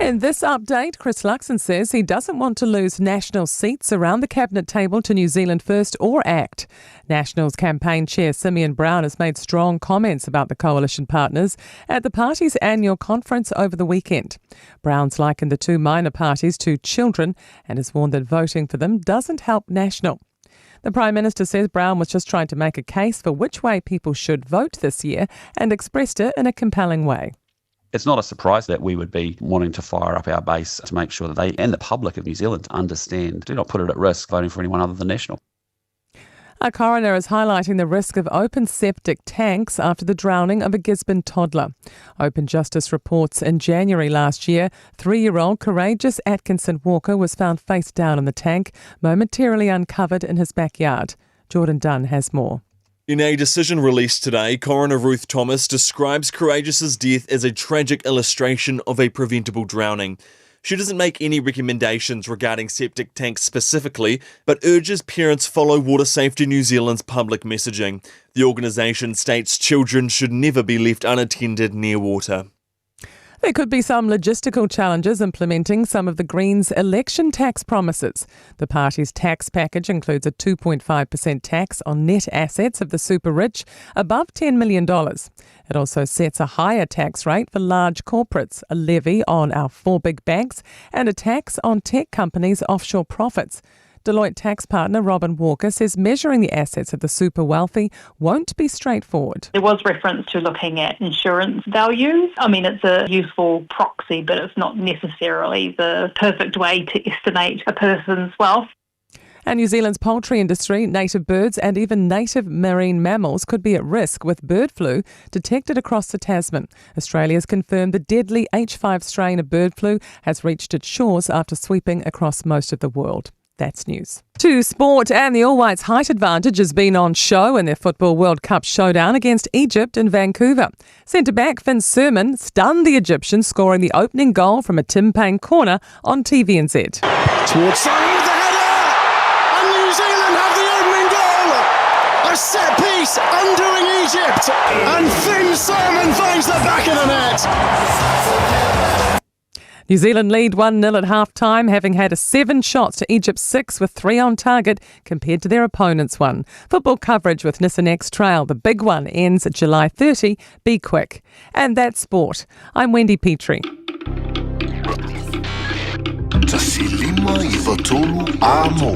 In this update, Chris Luxon says he doesn't want to lose National seats around the cabinet table to New Zealand First or ACT. National's campaign chair Simeon Brown has made strong comments about the coalition partners at the party's annual conference over the weekend. Brown's likened the two minor parties to children and has warned that voting for them doesn't help National. The Prime Minister says Brown was just trying to make a case for which way people should vote this year and expressed it in a compelling way. It's not a surprise that we would be wanting to fire up our base to make sure that they and the public of New Zealand understand, do not put it at risk voting for anyone other than National. A coroner is highlighting the risk of open septic tanks after the drowning of a Gisborne toddler. Open Justice reports in January last year, 3-year-old Courageous Atkinson Walker was found face down in the tank, momentarily uncovered in his backyard. Jordan Dunn has more. In a decision released today, Coroner Ruth Thomas describes Courageous's death as a tragic illustration of a preventable drowning. She doesn't make any recommendations regarding septic tanks specifically, but urges parents follow Water Safety New Zealand's public messaging. The organisation states children should never be left unattended near water. There could be some logistical challenges implementing some of the Greens' election tax promises. The party's tax package includes a 2.5% tax on net assets of the super rich above $10 million. It also sets a higher tax rate for large corporates, a levy on our 4 big banks, and a tax on tech companies' offshore profits. Deloitte tax partner Robin Walker says measuring the assets of the super wealthy won't be straightforward. There was reference to looking at insurance values. I mean, it's a useful proxy, but it's not necessarily the perfect way to estimate a person's wealth. And New Zealand's poultry industry, native birds and even native marine mammals could be at risk with bird flu detected across the Tasman. Australia's confirmed the deadly H5 strain of bird flu has reached its shores after sweeping across most of the world. That's news. To sport, and the All Whites' height advantage has been on show in their Football World Cup showdown against Egypt in Vancouver. Centre-back Finn Surman stunned the Egyptians, scoring the opening goal from a Tim Payne corner on TVNZ. Towards Simon with the header, and New Zealand have the opening goal. A set piece undoing Egypt, and Finn Surman finds the back of the net. New Zealand lead 1-0 at half-time, having had 7 shots to Egypt's 6 with 3 on target compared to their opponent's 1. Football coverage with Nissan X-Trail. The big one ends July 30. Be quick. And that's sport. I'm Wendy Petrie. Tasilima Ivatolu Amo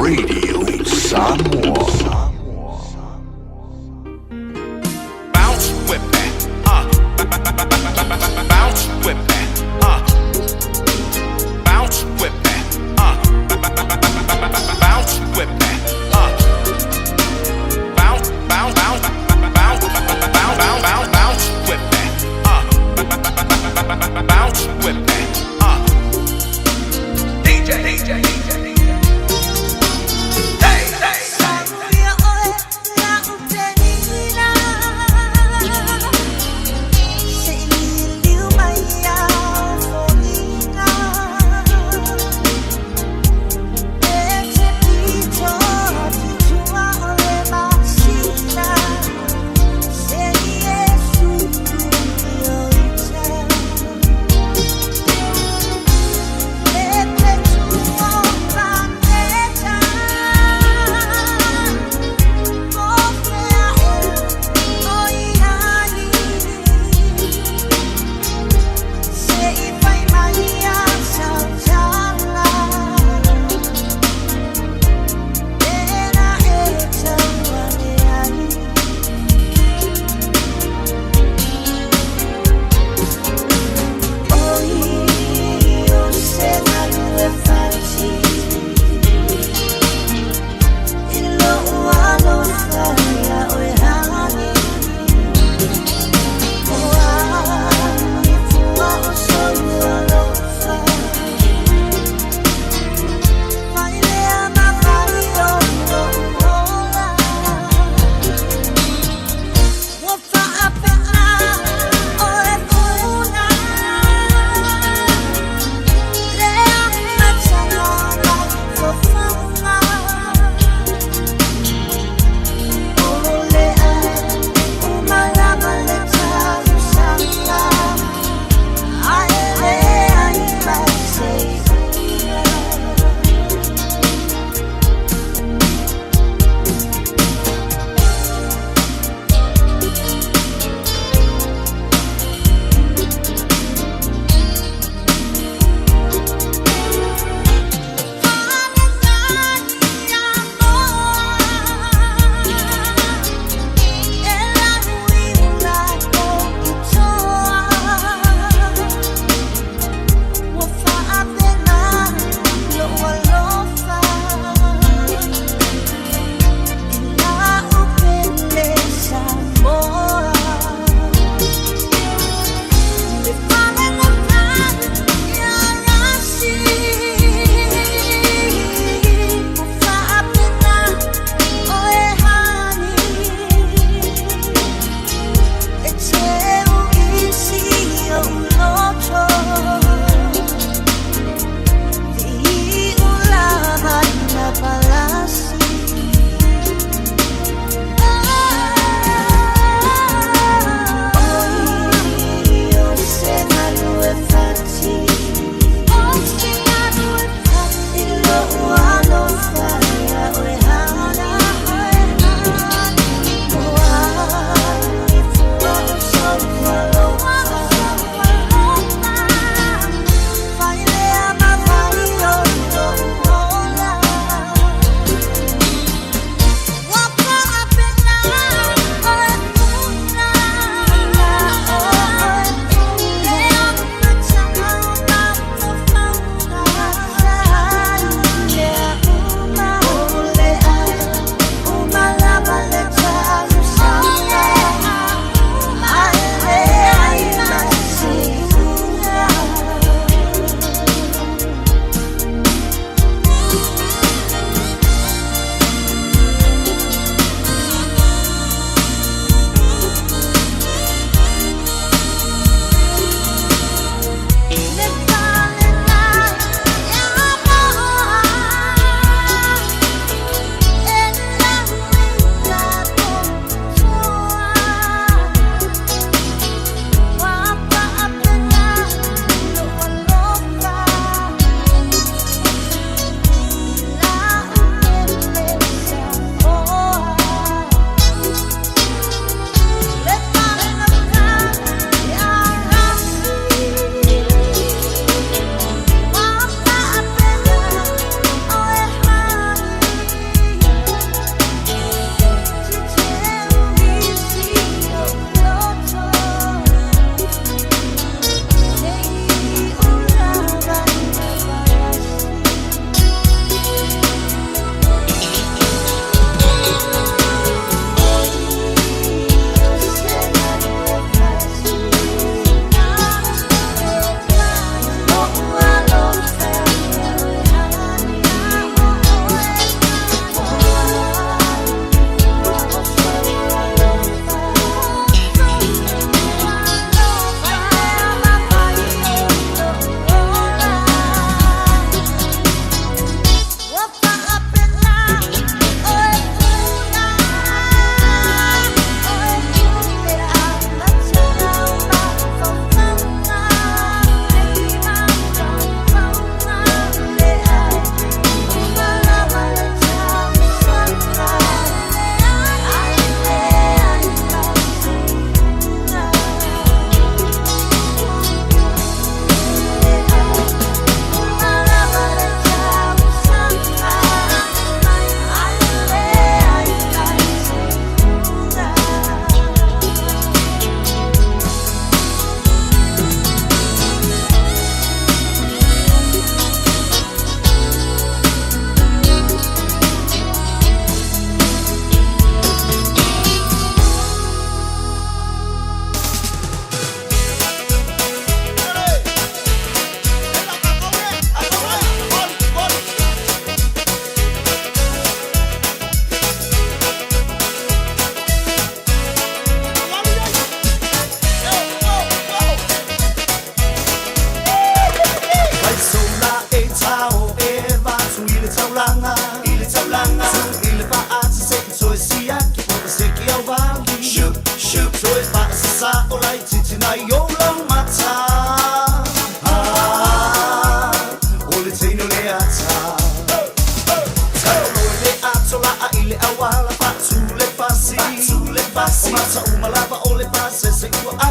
Radio Samoa. Bounce whip that, bounce whip that. Bounce whip that, bounce whip that, bounce, bounce, bounce, bounce, bounce, bounce whip that, bounce whip that, DJ, DJ, DJ, hey, hey,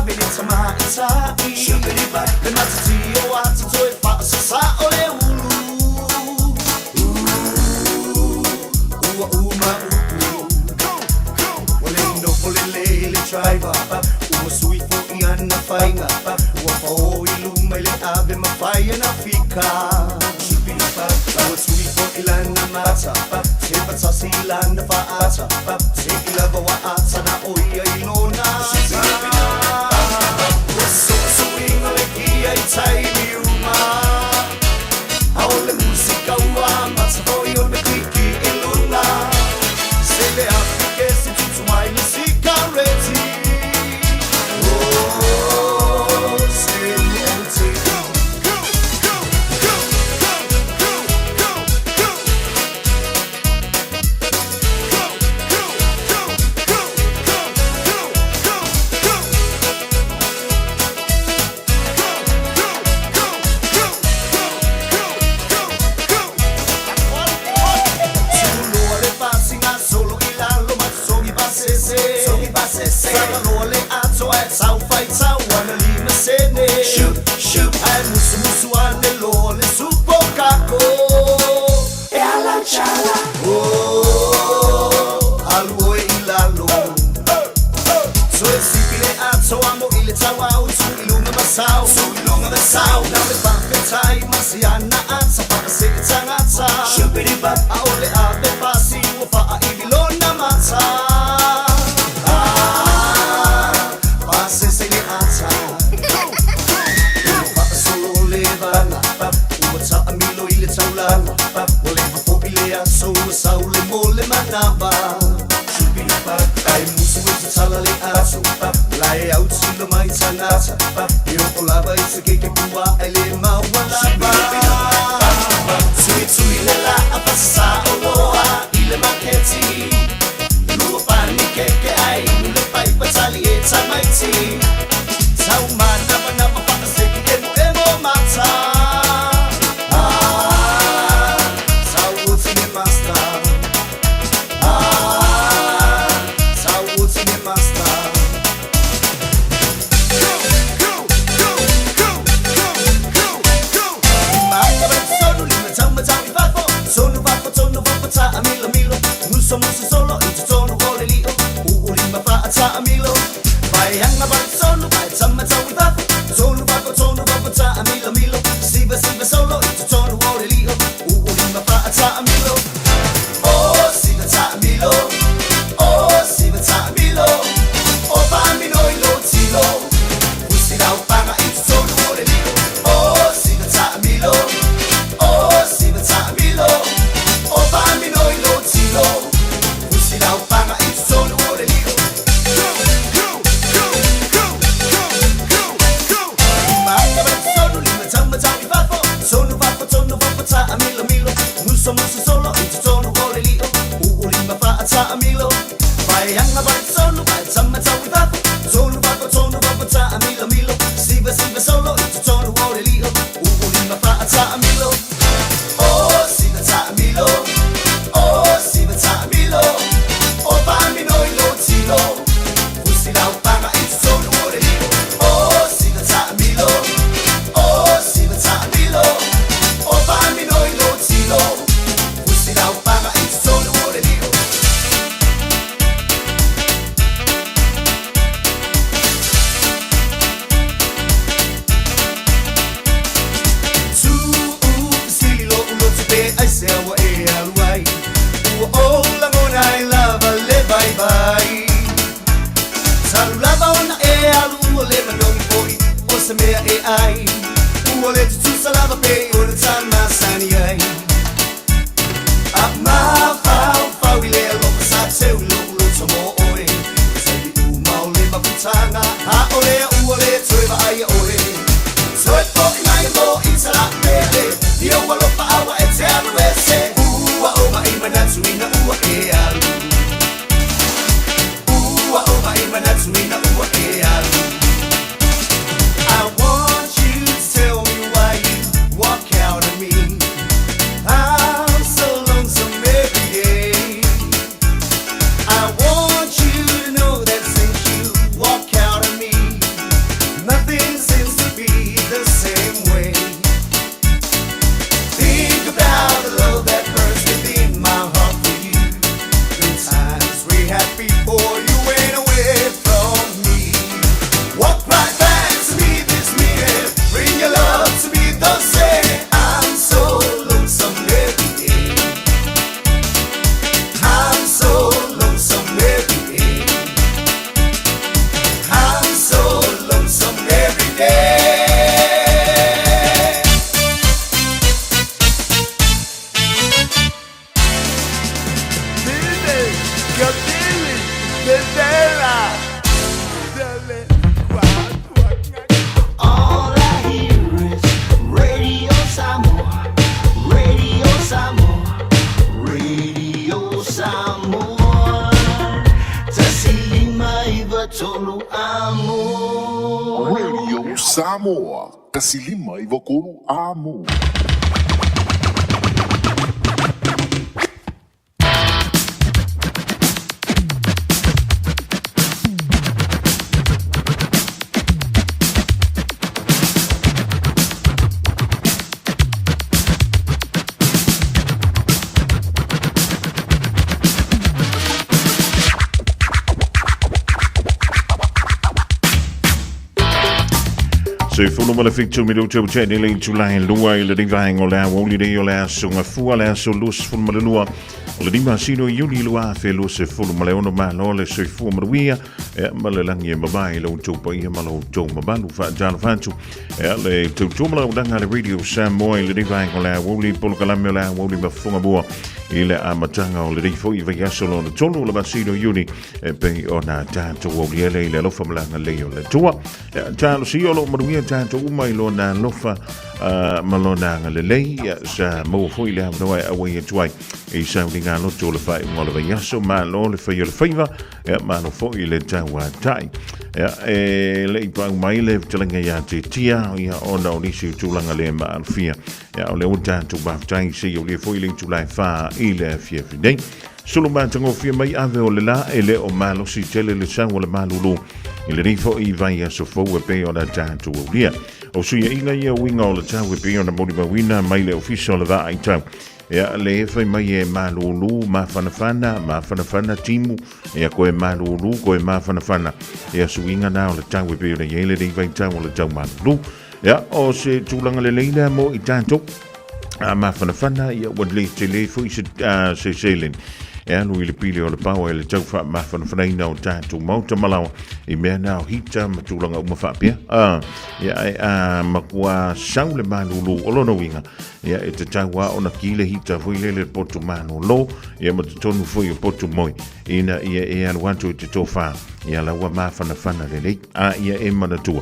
minutes ma insai le mazzi o azzo e fa sa ole uma ole no ole le driver uma sui fo iana fainga wa fo iluma le ave ma faia na fika wa sui fo ilana mata se patsa silana fa ata se ilava wa ata na oia ilona so swing le kia I tai miuma aole musica wa mata fo io me kiki ilona se le afrike si tutto mai musica reti I want you Samoa, kasilima i Vakolu amo. Se fulu mala fik 2 minutter til at dele til lege lua eller det var hænger der hvor lige det er sunga fu ala så lus fulu mala lua og det var sino juli lua felu se fulu mala ono malo le se fu mala wia mala langi mabai lo to pa ia malo to mabalu fa jalo fantu le to mala udanga le radio Samoa le det var hænger der hvor lige pol kalamio la hvor lige funga bo ile amatanga o le rifo i vai solo le tonu le basino juli pe ona tanto wo le lo famla le le tua tanto si lo maduia tanto umai lo na lofa malona le lei sa mo foi le no ai awai tuai e sounding a lo to le fai mo le vai so ma lo le fai le faiva ma no foi le tawa tai le pa mai le telenga ya tia ia ona o nisi tulanga le ma alfia o le tanto ba tai si o le foi le tulai fa ile fie fidei solo mantango fie mai ave o le la ele o malo si tele le sang o le malulu ile rifo i vai so fo e pe ona tanto o dia o suia inga ia winga o le tau e pe ona moni mawina mai le official va ai tau le fai mai e malulu ma fanafana timu koe malulu koe ma fanafana suinga na o le tau e pe ona ile le vai tau o le tau malulu o se tulanga le leila mo i tanto ma fanafana ia wadle tele fu se selen lui le pili o le pau e le tau fa ma fanafana ina o tatu mauta malawa i mea na o hita ma tulanga uma fa pia ma kua sau le malulu o lono winga e te taua o na kile hita fu le potu manu lo ma te tonu fu i potu moi ina ia aluantu te tofa ia laua ma fanafana le lei ia manatua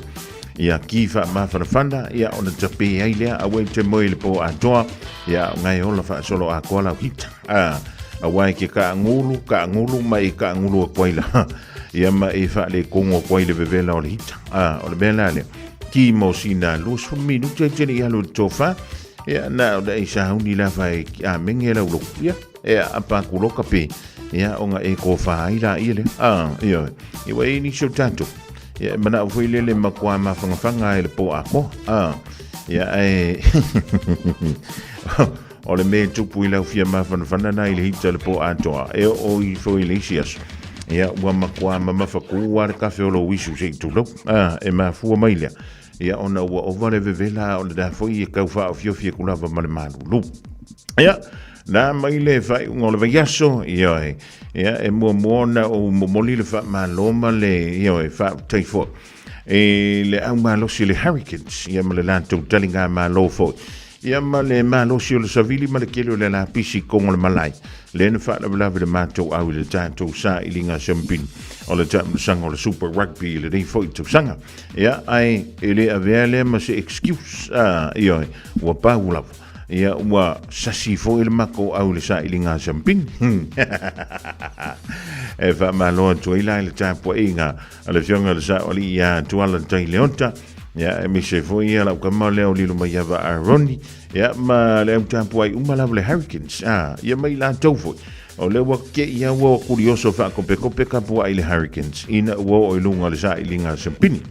ia kifa ma fanafana ia ona tape ai lea a te moi le po atoa ia ngai ola fa solo a kola hita awai ke ka ngulu mai ka ngulu kwaila ia ma e fa le kongo kwaile vevela o le hita o le bela le ki mo sina lu su minu te ia lu tofa ia na o le isa uni la vai a mengela u ia apa kulo kape ia onga e ko fa ila ile ia i wai ni so tanto ia mana o foi le makwa ma fanga ele po ako ia o le me tupu i lau fia ma fanafana na i le hita le po atoa o i foi le isias ia ua makua ma mafaku a le kafe o lo wisu se i tulau ma fua mailea ia ona ua ova le vevela o le da foi i kau faa o fiofia kulava ma le malulu ia na mai le fai unga o le vaiaso ia mua moana o momoli le faa maloma le ia faa taifo le au malosi le Hurricanes ia ma le lantou talinga malo foi ia ma le malosi o le savili ma le kele o le la pisi kongo le malai le na wha la le mātou au le tātou sa i linga champin o le sanga o le super rugby le rei foi tau sanga ia ai ele avea le ma se excuse ia ua pau lava ia ua sasi fo le mako au le sa i linga champin e wha maloa tua ila le tāpua inga le fionga le sa o li ia tuala tai leonta ia mi se foi ia lau kamau leo lilo mai ava Aroni ia ma leo tapu ai umalavu le Hurricanes ia mai la tau foi o le wake ia ua kurioso wha kope kapua ai le Hurricanes ina ua o ilunga le sa ilinga Champini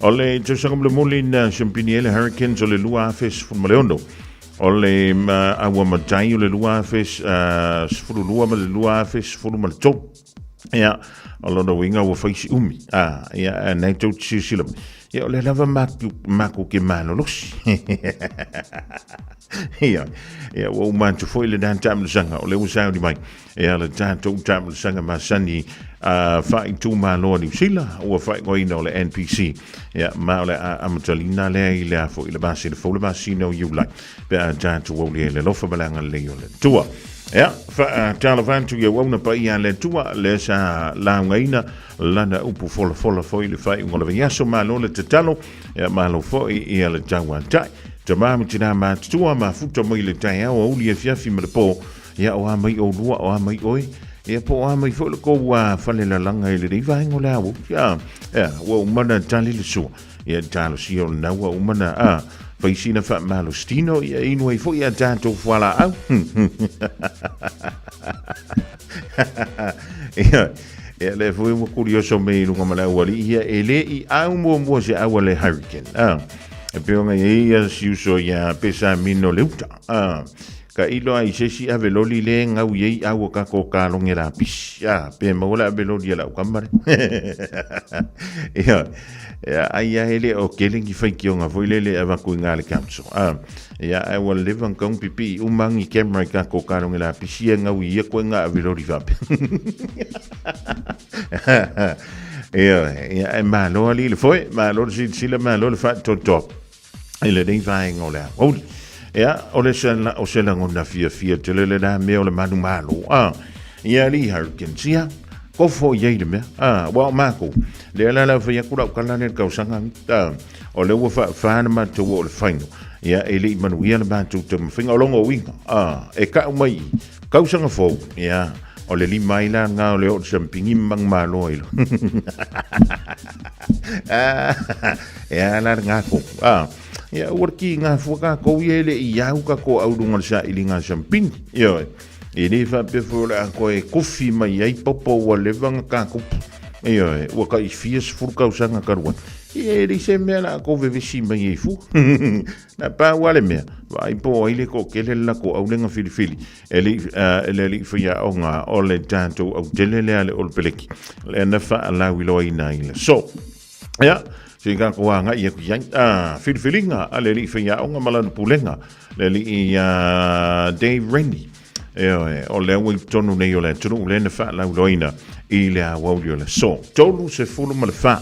o le tausangam le moli na Champini e le Hurricanes o le lua afes funmaleono o le awa matai o le lua afes sfuru lua ma le lua afes furu ma le tau ia o lono winga ua faisi umi ia nei tau tisilam ia o le lava maku ke malo losi ia ua umantu foi le dan tamu sanga o le usau di mai ia le tatou tamu sanga masani fai tu malo ni sila ua fai goina o le NPC ia ma o le amatalina le i le afo i le basi le fo le basi no you like pe a tatou o le lofa balanga le o le tua ia fa talavantu ia wauna pa ia le tua le sa laungaina lana upu fola foi le fai ngola viaso malo le tatalo ia malo foi ia le tawa tai tamam tina ma tua ma futa mo le tai o uli fiafi me po ia o mai o lua o mai oi ia po mai fo le ko wa fale la langa ile ri vai ngola ia wo mana tali le su ia talo si o na wa umana faisina fa malo stino ia inu ai fo ia tanto fala au ia le foi mo curioso me lunga mala wali ia ele I au mo se awale hurricane e peonga ia si uso ia pesa mino leuta ka ilo ai sesi ave loli le ngau ye au ka ko ka longera pis pe mo la be loli la kamare ia ai ele o kelingi fai ki nga voilele ava ku ngale kamso ia I will live on kong pipi umangi camera ka ko ka longera pis ia ngau ye ko nga ave loli va ia ma lo ali le foi ma lo si le ma lo le fa top ele dei vai ngola ia o le sela ngona fia te le na me o le manu malo ia li hurricane sia ko fo ye le me wa mako le la fia kula kala ne ka sanga o le wa fa na ma to o le faino ia ele manu ia le ba tu te finga longo winga e ka mai ka sanga fo ia o le lima ila nga o le o champingi mang malo ilo ia la nga ko ia worki nga fuka ko yele ia ka ko au dunga sa ilinga champing yo ele fa pe fo la ko e kofi mai ai popo o le vanga ka ko yo o ka I fies furka usanga karwa ele se me la ko ve visi mai fu na pa wale me vai po ile ko kele la ko au lenga filifili ele fia o nga o le tanto au delele ale ol peleki le na fa la wilo ina ile so ya Sika ko nga ia ku yang filfilinga ale li fia o nga malana pulenga le li Dave Rennie o le wi tonu nei o le tonu le na fa la loina I le wa le so tolu se fulu mal fa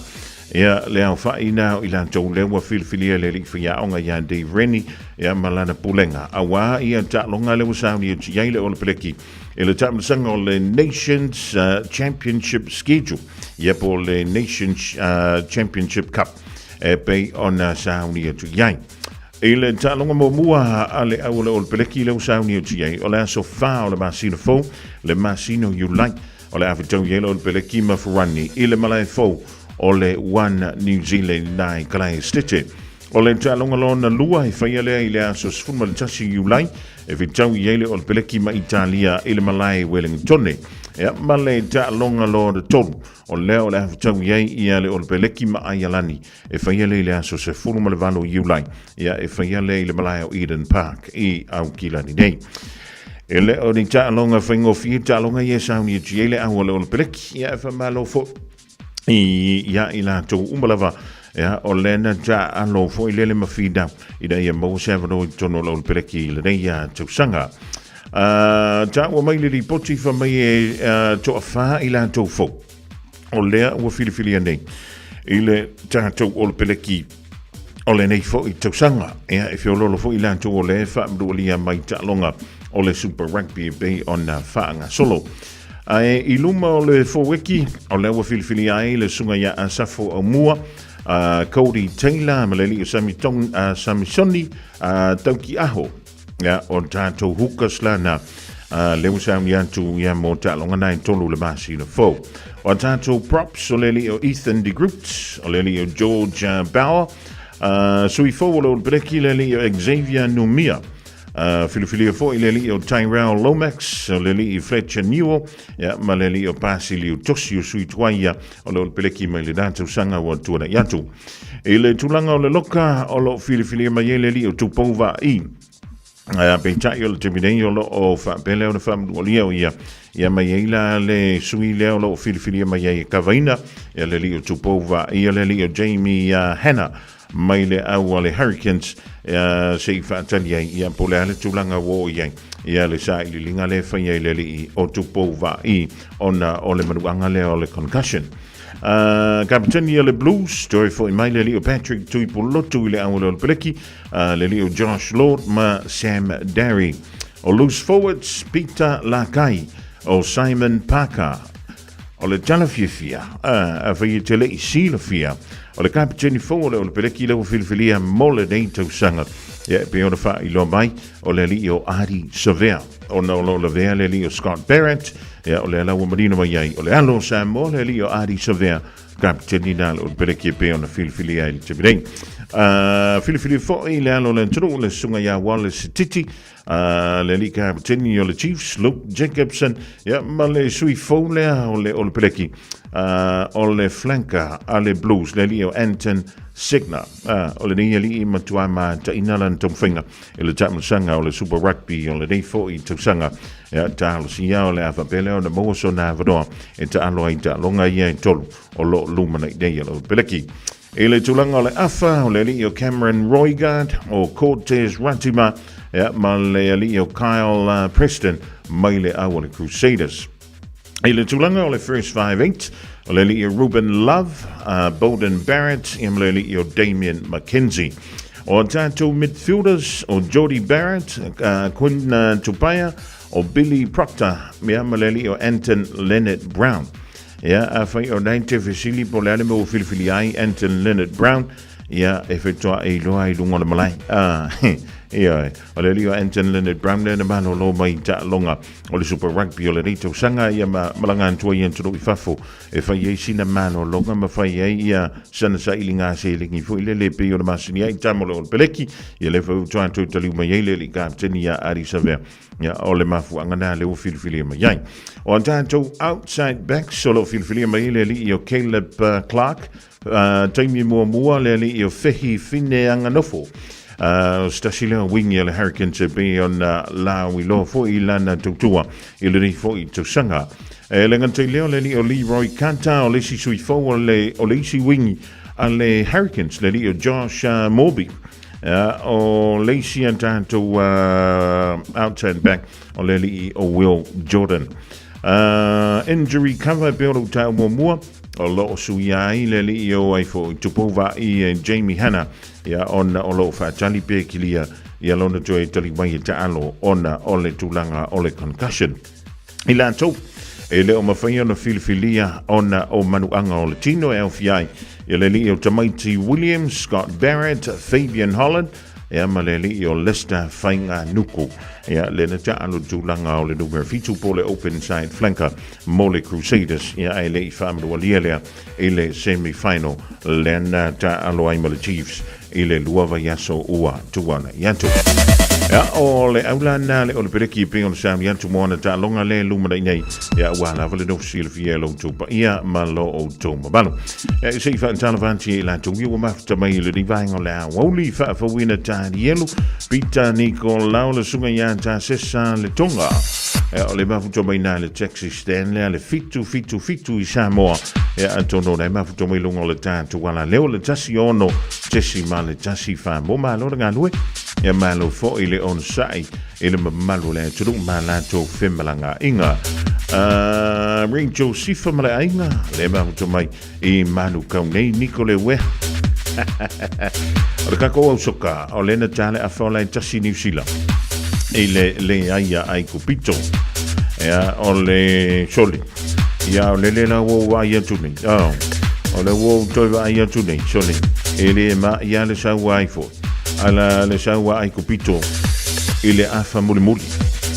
ia le au fa ina ila tolu le wa filfilia le li fia o nga ya Dave Rennie ia malana pulenga awa ia ta longa le usa ni ia le o le peleki ele tam sanga o le Nations Championship schedule ia po le Nations Championship Cup pe ona sauni tu yang ele ta longa mo mua ale au le o le peleki le sauni tu yang o le so fa o le masino fo le masino you like o le afatou ye o le peleki ma furani ile malai fo o le one New Zealand nai kalai stitche o le ta longa lona lua I fai le ile so sfuma le tasi you like e vitau yele o le peleki ma Italia ile malai Wellington ia male ta longa lo de tolu o leo le afatau yei ia le o le peleki ma aialani e fai le aso se fulu ma le valo iulai ia e fai le malai o Eden Park I au kilani nei e le o ni ta longa faingo fi ta longa ye sauni yele au le o le peleki ia e fa malo fo ia ila to umalava ia o lena ja alo fo ile le mafida ida ia mo se vano tono lo peleki le nei ia tausaga ta wa mai li poti fa mai to fa ila to fo o le o filifili nei ile ta to o peleki o le nei fo I tausaga ia e fiololo fo ila to o le fa mdulia mai ta longa o le Super Rugby be ona faanga solo I luma o le fo wiki o le o filifili ai le sunga ia asafo o mua Cody Taylor maleli o Samisoni tauki aho ya o tato hukas lana le usam yantu ya mo talonga nai tolu le masino fo o tato props o leli o Ethan de Groot o leli o George Bauer sui fo o breki leli o Xavier Numia Filifili fo leli o Tyrell Lomax o leli o Fletcher Newell ya maleli o Basilio Tosio sui tuaia o lo peleki mai le data sanga o tuana yatu ele tulanga o le loka o lo filifili mai leli o tupova I pe tai o le terminei o lo o fa pele o fa o leo ia mai la le sui le o lo filifili mai kavaina ya leli o tupova ia leli o Jamie Hanna mai le au le Hurricanes se fa talia ia pole ale tulanga wo ia le sa I linga le fa ia le o tupova I ona o le manuanga le o le concussion Kapitani le Blues story for mai le o Patrick Tuipolotu le au le peleki le o Josh Lord ma Sam Darry o loose forwards Peter Lakai o Simon Parker o le Jalafia a vai tele silafia o le kapiteni fo o le peleki le filfilia mole nei tausanga pe ona fa I lo mai o le li o Ari Savea o na lo le vea le li o Scott Barrett o le la marino mai o le alo sa mo le li o Ari Savea kapiteni na o peleki pe ona filfilia il tibeng filfilia fo I le alo le tru le sunga ya Wallace Titi le li kapiteni o le Chiefs Luke Jacobson ma le sui fo le o le peleki o le flanka ale Blues le li o Anton Signa o le ni li matua ma ta inalan tongfinga le tamasanga o le Super Rugby o le dei fo I tausanga ta lo sia o le avapele o na moso na vado e ta alo ai ta longa ia tolu o lo lumana dei o peleki e le tulanga o le afa o le li o Cameron Roigard o Cortez Ratima ma le li o Kyle Preston mai le awale Crusaders e le tulanga o le First 5-8 o le li o Ruben Love Bolden Barrett e le li o Damien McKenzie o tatou midfielders o Jody Barrett Quinn Tupaya o Billy Proctor me le li o Anton Leonard Brown a fai o 90 fesili po le ane mo filifili ai Anton Leonard Brown e fetoa e loa I lunga le malai o le li o Anton Leonard Brown le na mano lo mai ta longa o le Super Rugby o le rito sanga malanga antua I antoro I fafo e fai e sina mano longa ma fai e sana sa ilinga se ilingi fo ile le pe o le masini ai tamo le o peleki le fai utoa antua taliu mai le li kapteni Ari Savea o le mafu angana le o filifili mai o antato outside back solo filifili mai le li o Caleb Clark taimi mua le li o fehi fine anganofo stasile wingi le Hurricanes be on la we lo fo I lana tutua I le fo I tusanga le ngante leo le li o Leroy Kanta o le si sui fo o le si wingi alle Hurricanes le li o Josh Morby o Lacey antato outside back o le li o Will Jordan injury cover build tau mua o lo suiai le li o ai fo tupova I Jamie Hanna on o lo fa tali pe kilia lona joy tali mai ta alo ona o le tulanga o le concussion ila to e le o mafai ona filfilia ona o manuanga o le tino e FI le li o Tamaiti Williams Scott Barrett Fabian Holland ma le li o Lester Fainga Nuku le na ta alo tulanga o le numero fitu po le open side flanker Mole Crusaders ai le family o le le semi final le na ta alo ai Mole Chiefs ile luava yaso ua tuana yantu o le aulana le o le pereki pe o le sam yantu moana ta longa le lumana nei wala vale no sil fielo tupa malo o toma balo se fa tana vanti la tu wi ma ta mai le divine o la woli fa wina ta yelo pita Nicolau le sunga yanta sessa le tonga o le mafuto mai na le Texas Stanley le fitu I Samoa antono le mafuto mai lungo le tanto wala leo le tasi ono tesi male tasi fa mo malo nga lui malo fo ile on sai ile malo le tu malato femalanga inga ring Joseph mala inga le mafuto mai I manu kaunei Nicole we o le kako au soka o le na tale a fola tasi New Zealand le ai kupito o le soli o le na wo ai tuni o le wo to ai tuni soli le ma le sa wai fo ala le sa wai kupito ile afa muli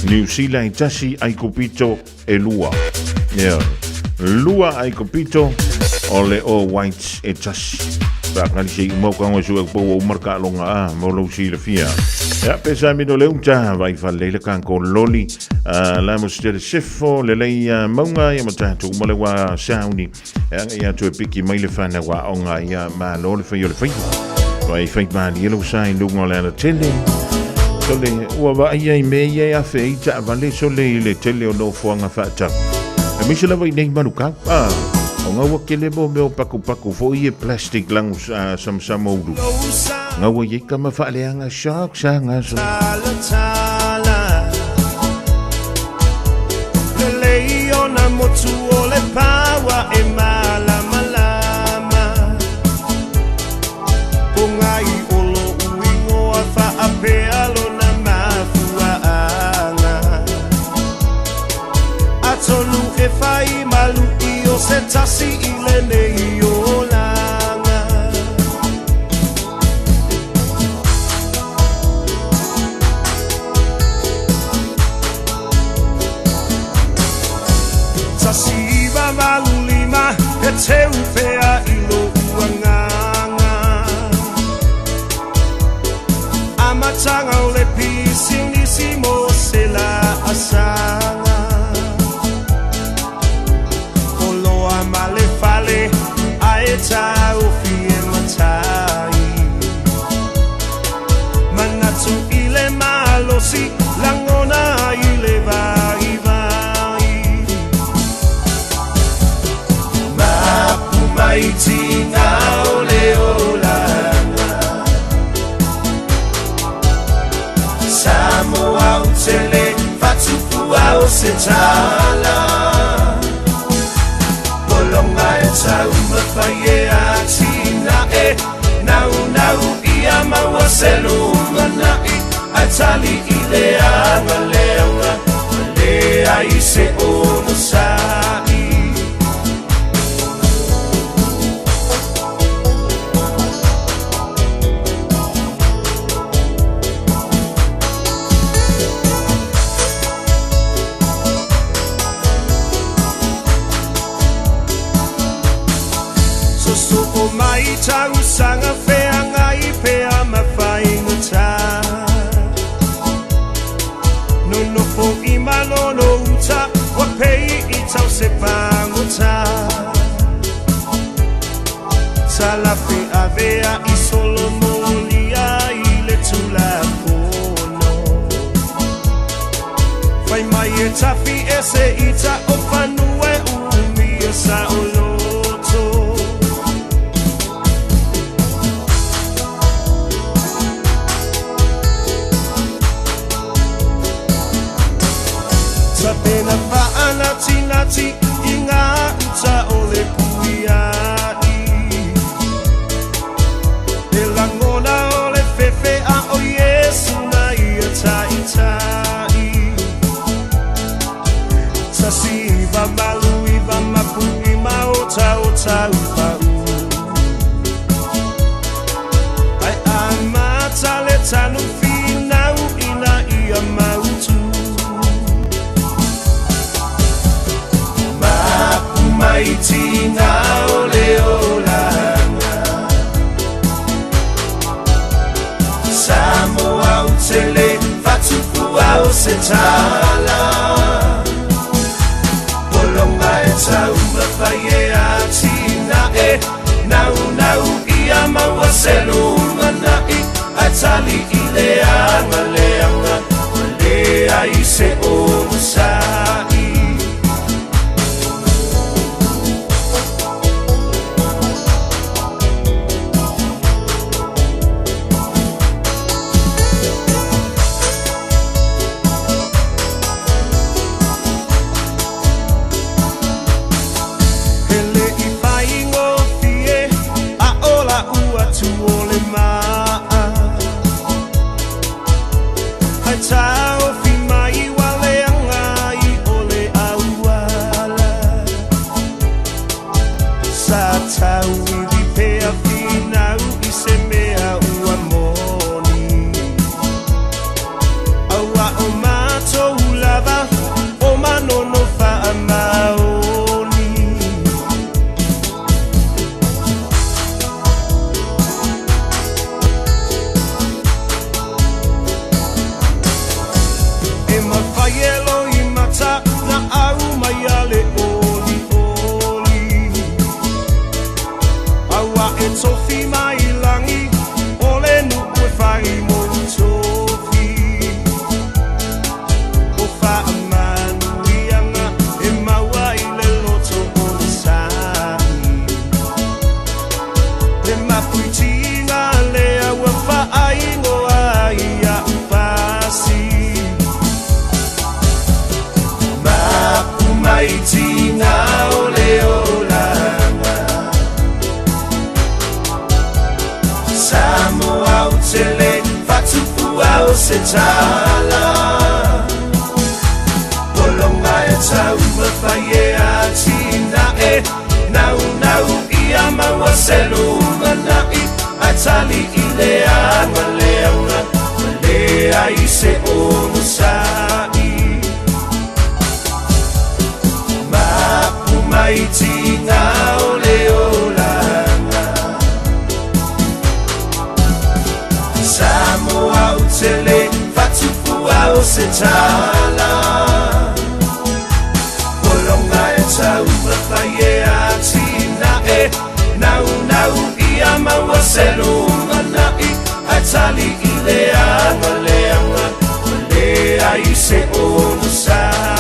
New Zealand tasi ai kupito e lua lua ai kupito o le o white e tasi bakali si mo ka ngo su po o marka longa mo lo si le fia pesa mi do le unta vai falle le kan con loli la mo stere sefo le maunga mo tanto mo le wa sauni tu piki mai le fana wa onga ma lo le fio le fio vai fai ma ni lo sai lungo le tele sole wa va me a feita vale sole le tele o no fuanga fata mi se la vai nei manuka nga wakile mo me paku fo I plastic lang sam odu nga wa ye kama fa le nga shark sanga so le leona motu o le pawa e mala pungai olo uingo fa apealo na mafua anga atonu e fai malu se tasi ile nei o langa tanga o le pisingisimo se la asanga o loa male fale ae tau fie matai manatu ile malosi langona ile vai vai mapu maiti na ole olanga samo au tele fatufu au setala polonga e tau mafaye atina e nau nau ia maua selunga nai atali ile anga leanga lea i se ono sai mai tau sanga fea ngai pea mawhai ngata Nono fo I malono uta wa pei I tau se panguta Tala fe avea I solo molia I le tula fono Fai mai e tafi ese ita o fanue umi e sa olo Pena paana tinati inga uta ole puiai E langona ole fefe a o Yesu na ia tai tai Sasiva maluiva mapui maota o tau pau Ai amata le tanu finau ina ia mautu Maiti na ole olanga Samo au tele fatufu au setala Polonga e tau mawhaie atina e Nau nau ia maua selunga nai Atali I leanga leanga Lea I se ono sai Tau fi mai wale angai ole auala Sa tau I vi pea finau I se mea ua moni Aua o mato ulava o manono fa amaoni Yellow I mata na au mai ale oli oli Awa e tofi mai langi ole nu e fai mo tofi O fa amanu ianga e maua I le loto o sai Le mapuitinga lea ua fa aingo ai a upasi Maiti na ole olanga Samo au tele fatufu au setala Polonga e tau mawhaie atina e Nau nau ia maua selunga nai Atali I leanga leanga Lea I se ono sai Maiti na ole olanga Samo au te tala Polonga e tau mawhai e atina e Nau nau ia maua selu manai Atali i leanga leanga Lea i se onu sai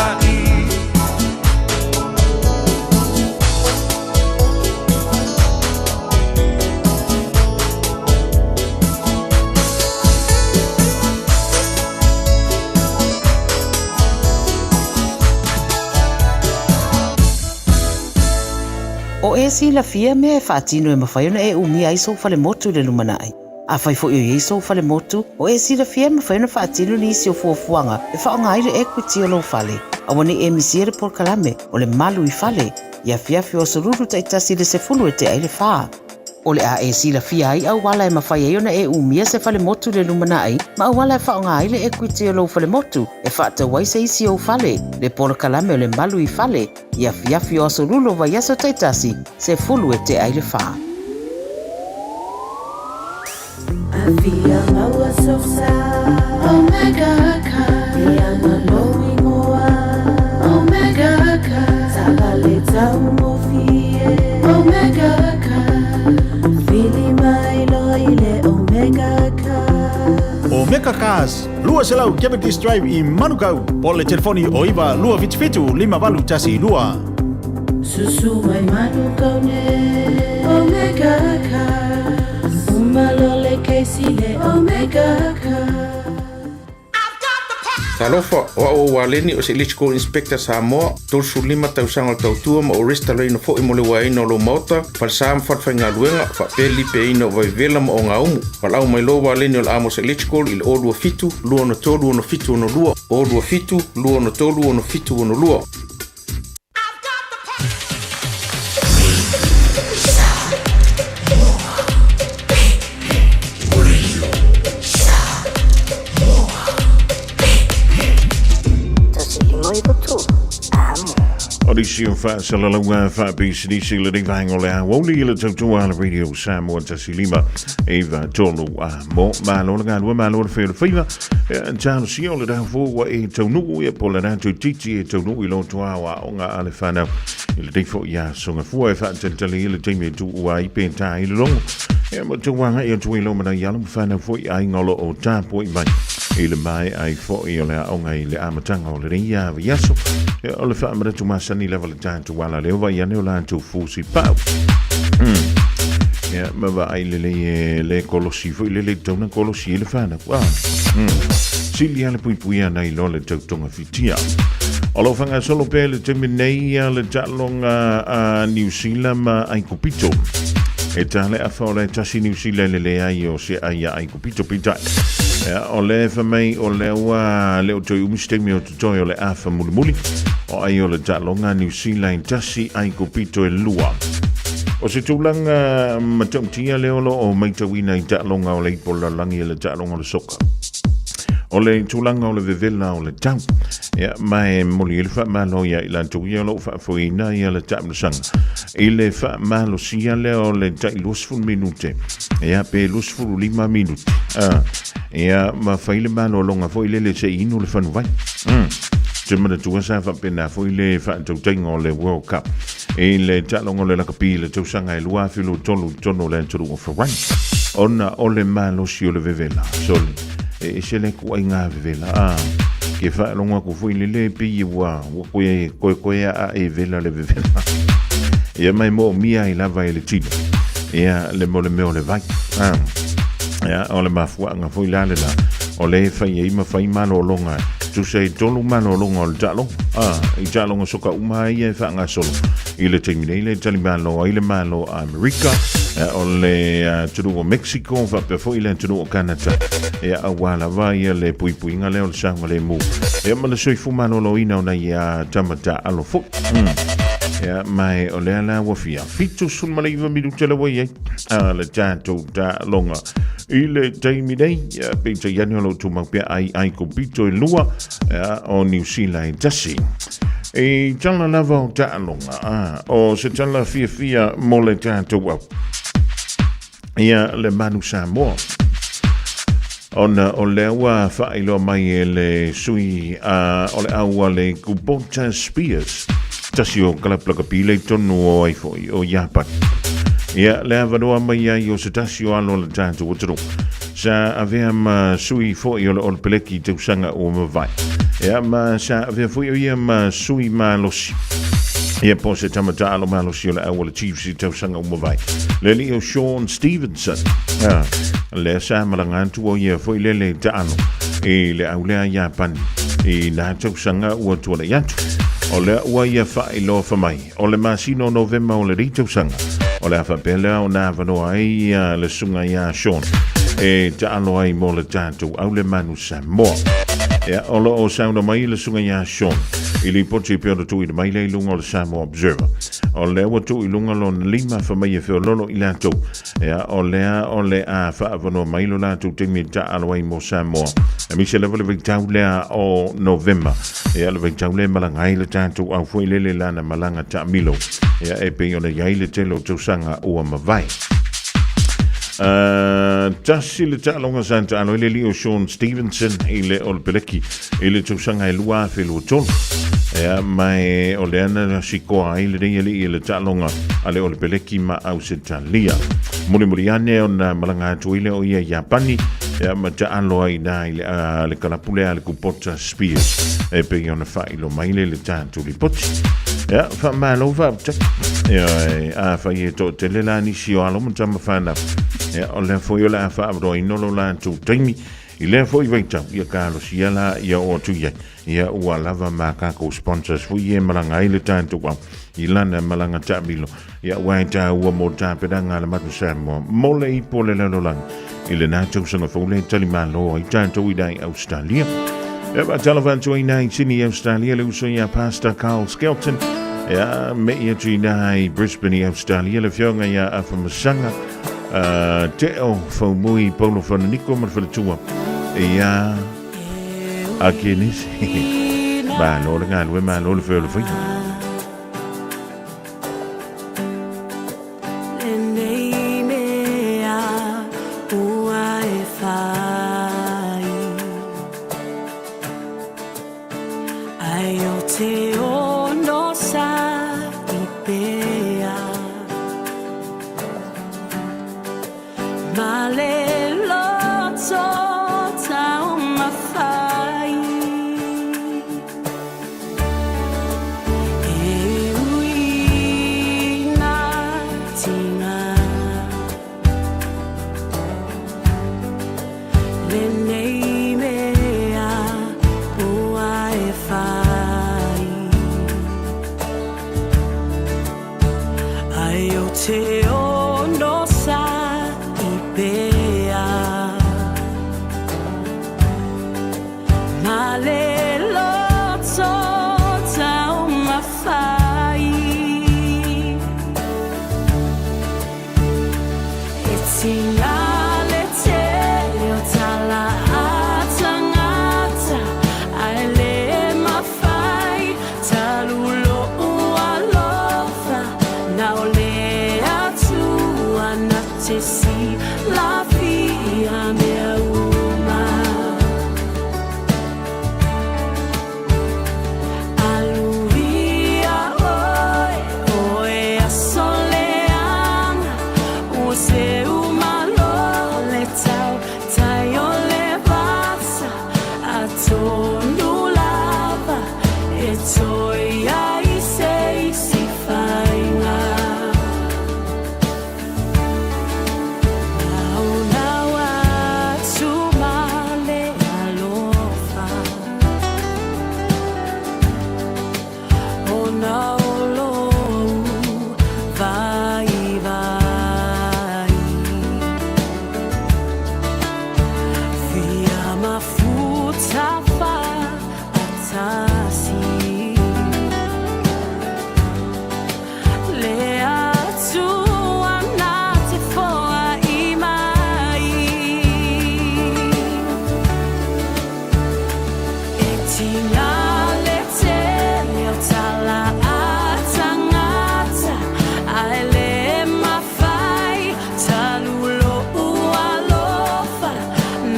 O e si la fia me e whaatino e mawhaiona e umia i so fale motu le lumanai. A whai fo i so fale motu, o e si la fia mawhaiona whaatino ni isi o fuafuanga e whaonga aire equity o lo fale. A wani e misiere por kalame o le malu i fale, ia fiafi o soruru taitasi le se fulu e te aile whaa. O le a e si la fia ai au wala e mawhaiona e umia se fale motu le lumanai, ma au wala e whaonga aile equity o lo fale motu, e whaata wai se isi o fale, le por kalame o le malu i fale, ia fiafi o sorulu vai aso taitasi, se fulu e te aile whaa. Via maua sofsa Omega ka Via maloi moa Omega ka Sabale tau mofie Omega ka Fili mai loile Omega ka Omega Cars, lua selau Cavendish Drive i Manukau. Pole telefoni o iwa lua vitfitu 5 tasi lua. Susu mai Manukau ne Omega ka Malole keisile Omega ka Talofa o waleni o se electrical inspector Samoa tolsu 5 tausaga tautua ma o restaurant fo mo le waina lo mota falsam fatfainga luenga fa peli peino vai vela mo nga umu falau mai lo waleni o amos electrical il odu fitu luo no tolu no fitu no luo odu fitu luo no tolu no fitu no luo Audition fa salalunga fa bisini sila ding vangola woli ile totua radio Samoa tasilima eva tolu mo malonga no malon fe fiva tano siola da fo wa e tonu e polana to titi e tonu ilo toa wa onga alefana ile ding fo ya songa fo e fa tentali ile timi tu wa I penta ile long e mo tu wanga e tu ilo mana yalum fana fo ai ngolo o tapo i mai ile mai ai fo ile onga ile amatanga o le ya yaso ole fa amara tu masani level tanto wala le va yane ola tu fusi pau ya ma va ai le colossi fo le tona colossi le fa na wa silia le pui ana I lo le tonga fitia olo fanga solo pele te minei le talonga a New Zealand ma ai kupito e tale a fa le tasi New Zealand le ai o se ai kupito pita o le fa mai o le wa le o toi umistemi o toi o le afa mulimuli o ai o le talonga New Zealand tasi ai kupito e lua o se tulanga matamtia le o mai tawina I talonga o le ipola langi le talonga o le soka o le tulanga o le vevela o le tau ya mai moli le fa malo ya I la tuia lo fa foina ya le tamsang ile fa malo sia le o le tai lusful minute ya pe lusful 5 minute ya ma faile malo longa foi le se inu le fanu vai Jumana tua sa fa pena foi le fa tengo le World Cup e le talonga le la kapile tu sanga e lua filu tonu le tonu for one ona ole malo si le vevela sol e se le ku inga vevela ke fa longa ku foi le pi wa ko a e vela le vevela ya mai mo mia I lava le tino ya le mo le vai ya ole mafua nga foi la ole fa ye ma fa malo longa tu sei tolu mano longa o jalo I jalo soka uma ia fa nga solo ile termine ile talimano ile malo America ole tudu Mexico fa pe fo ile tudu Canada ya awala vai le pui nga le o sanga le mu e ma le soi fu mano lo ina na ya tamata alo fo ya mai ole la wa fia fitu sul maliva mi dutela wa ye le tanto da longa ile taimidei pizza yanolo tu mapia ai compito e lua o New Zealand tasi e tala lava o ta'alonga o se tala fia mole tanto wa ia le manu Samoa Ona o le aua whailo mai e le sui o le aua le Kubota Spears. Tasi o kalaplaka pile tonu o aifoi o Japan. Ia le avanoa mai ai o se tasi o alo le tātou watero. Sa avea ma sui foi o le peleki te usanga o mawai. Ia ma sa avea foi o ia ma sui ma losi. Ia po se tamata alo ma losi o le aua le Chiefs i te usanga o mawai. Le li o Sean Stevenson. Le sa malangantu o ia foi le te ano. E le aulea Japan. E na te usanga ua tuana yantu. O le ua ia whae lo whamai. O le masino November o le rito usanga. O le awhapelea o nā wanoa ai le sunga ia Sean. E te alo ai mo le tātou au le manu Samoa. Ea olo o sauna mai le sunga ia Sean. I li poti peo da tui le mai le ilunga o le Samoa Observer. O le ua tu ilunga lo na lima whamai e whio lolo i lātou. Ea o le a whaavanoa mai lo lātou temi ta alo ai mo Samoa. E mi se lewa le veitau lea o November. Ea le veitau lea malangai le tātou au fwoi lele lana malanga ta milo. Ea e pe o le iai le telo tausanga ua mawai. Tasi le ta'alonga santa alo ile li o Sean Stevenson i le o le peleki i le tausanga e lua whelu tonu. Ea mai o le ana sikoa ai le reia li i le ta'alonga ale o le peleki ma au se talia. Muri ane o na malanga atu ile o ia Japani. Ea ma ta'alo ai na i le kalapule a le Kubota Spears. E pe i ona whailo mai le tātou li poti. Ea wha malo wha tak. Ea a whai e to te le la nisi o alo mutama whana. Ea o le foi o le a wha abro i nolo la tu taimi. I le foi veitau ia kālo si ala ia o tu iai. Ia ua lava ma kako sponsors fui e malanga i le tātou au. I lana malanga tāmilo. Ia wai tā ua mo tā pedanga le matu Samoa. Mole i po le lalo lang. I le nātou sanga fōle tali malo i tātou i dai Australia. Ea talavantu ai nai sini Australia le uso ia Pastor Carl Skelton. Ea me ia tui nai Brisbane i Australia le fionga ia afamasanga. Te o whaumui paulo whananiko man whanatua. Ia a kenisi. Ba lo le ngā lue ma lo le wheo le whaia.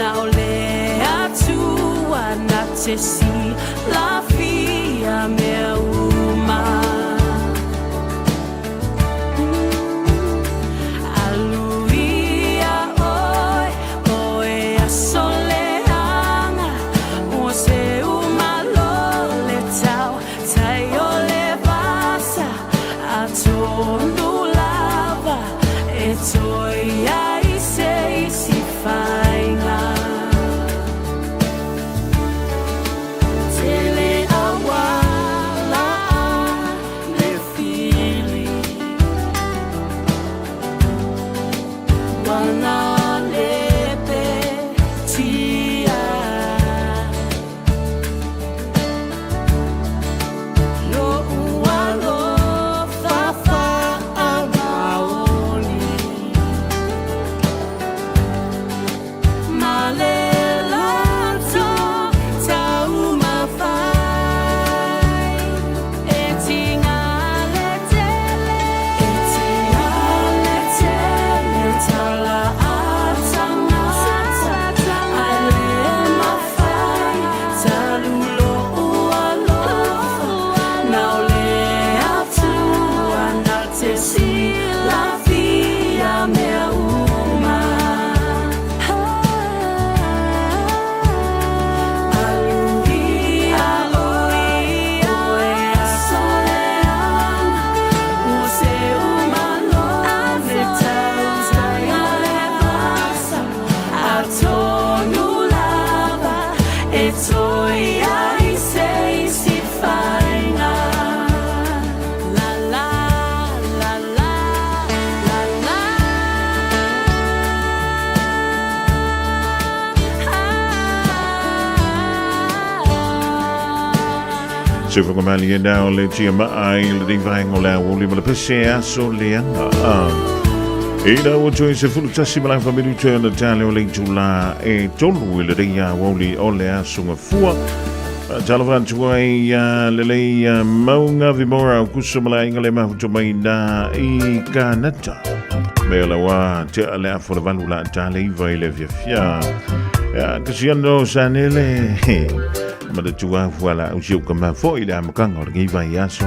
Now te si la fia me uma Aluia oi oe a soleanga o se uma lole tau tai o le vasa a tonu lava e toi ai sei si fainga Tele awala le fili Wana lepe tia Lo ualo fafa awaoni Malelato tau mawhai E tinga le tele Tala atanga Ale mawhai Talulo ualofa Nau le atua Na te si la fia mea uma Aluia oi oe a soleanga O se uma love tau tai a le vasa A tonu lava e toi ai sei si fainga La la la la la la Se for komali enda o le tia mai le ding vaingo la o le mala pese aso le anga. Ida o join se fulu tasi mala familu te na tale o le tula e tolu le ringa o le aso nga fua. Talavan tuai le maunga vimora o kusa mala inga le mahu mai na I kanata. Mea la wa te ale afo le valu la tale I vai le via fia. Kasi ano sanele ma le tua fuala o siu ka ma foi la makanga o le vai aso.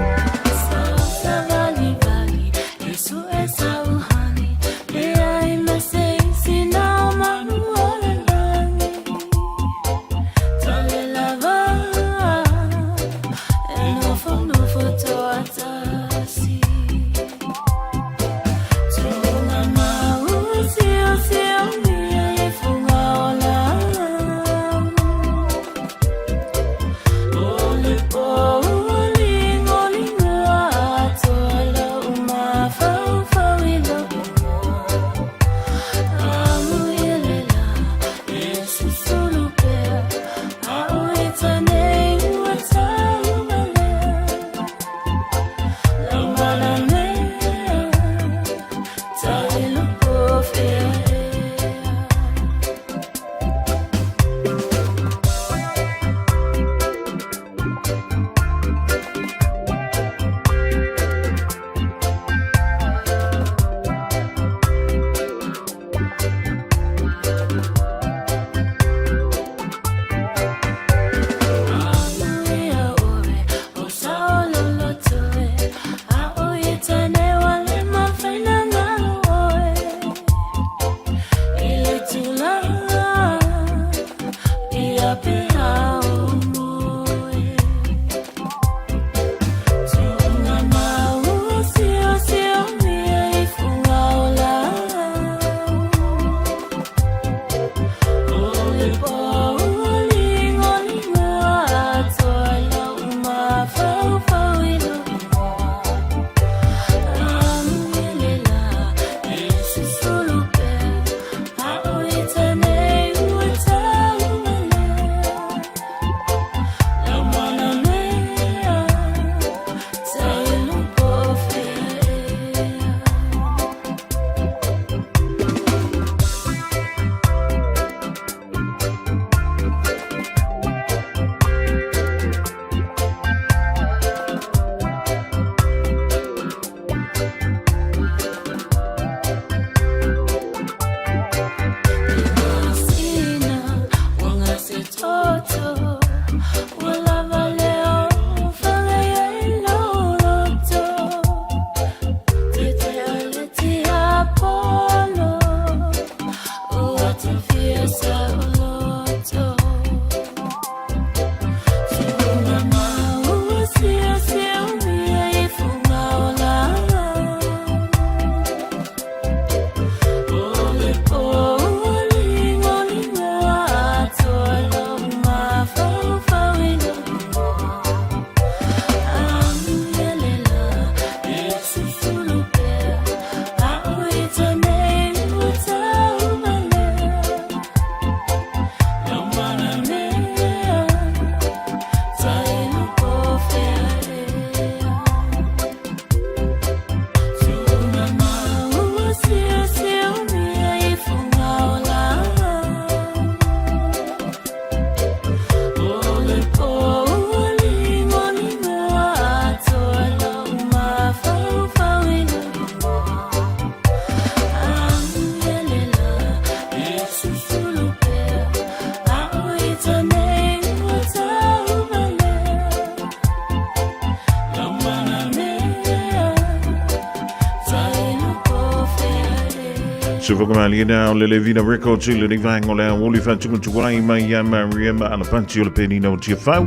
Sufokamalina o le Levina Records i le ni vang o le woli fantungu tuai mai ya Maria ma ana panti o le penina o tia fau.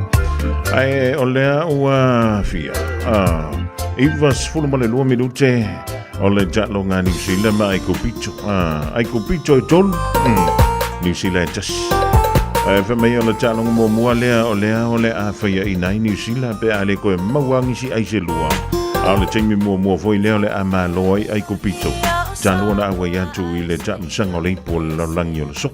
Ai o le ua fia. Ivas fulumale 2 minute o le jalo nga New Zealand ma ai kopito. Ai kopito e tolu. New Zealand just. Fa mai o le jalo mo mua lea o le a fia i nai New Zealand pe ale ko mawangi si ai se lua. Au le temi mua foi lea o le ama loi ai kopito. Jalo na awa ya tu i le jalo sanga o le ipo la langi o le sok.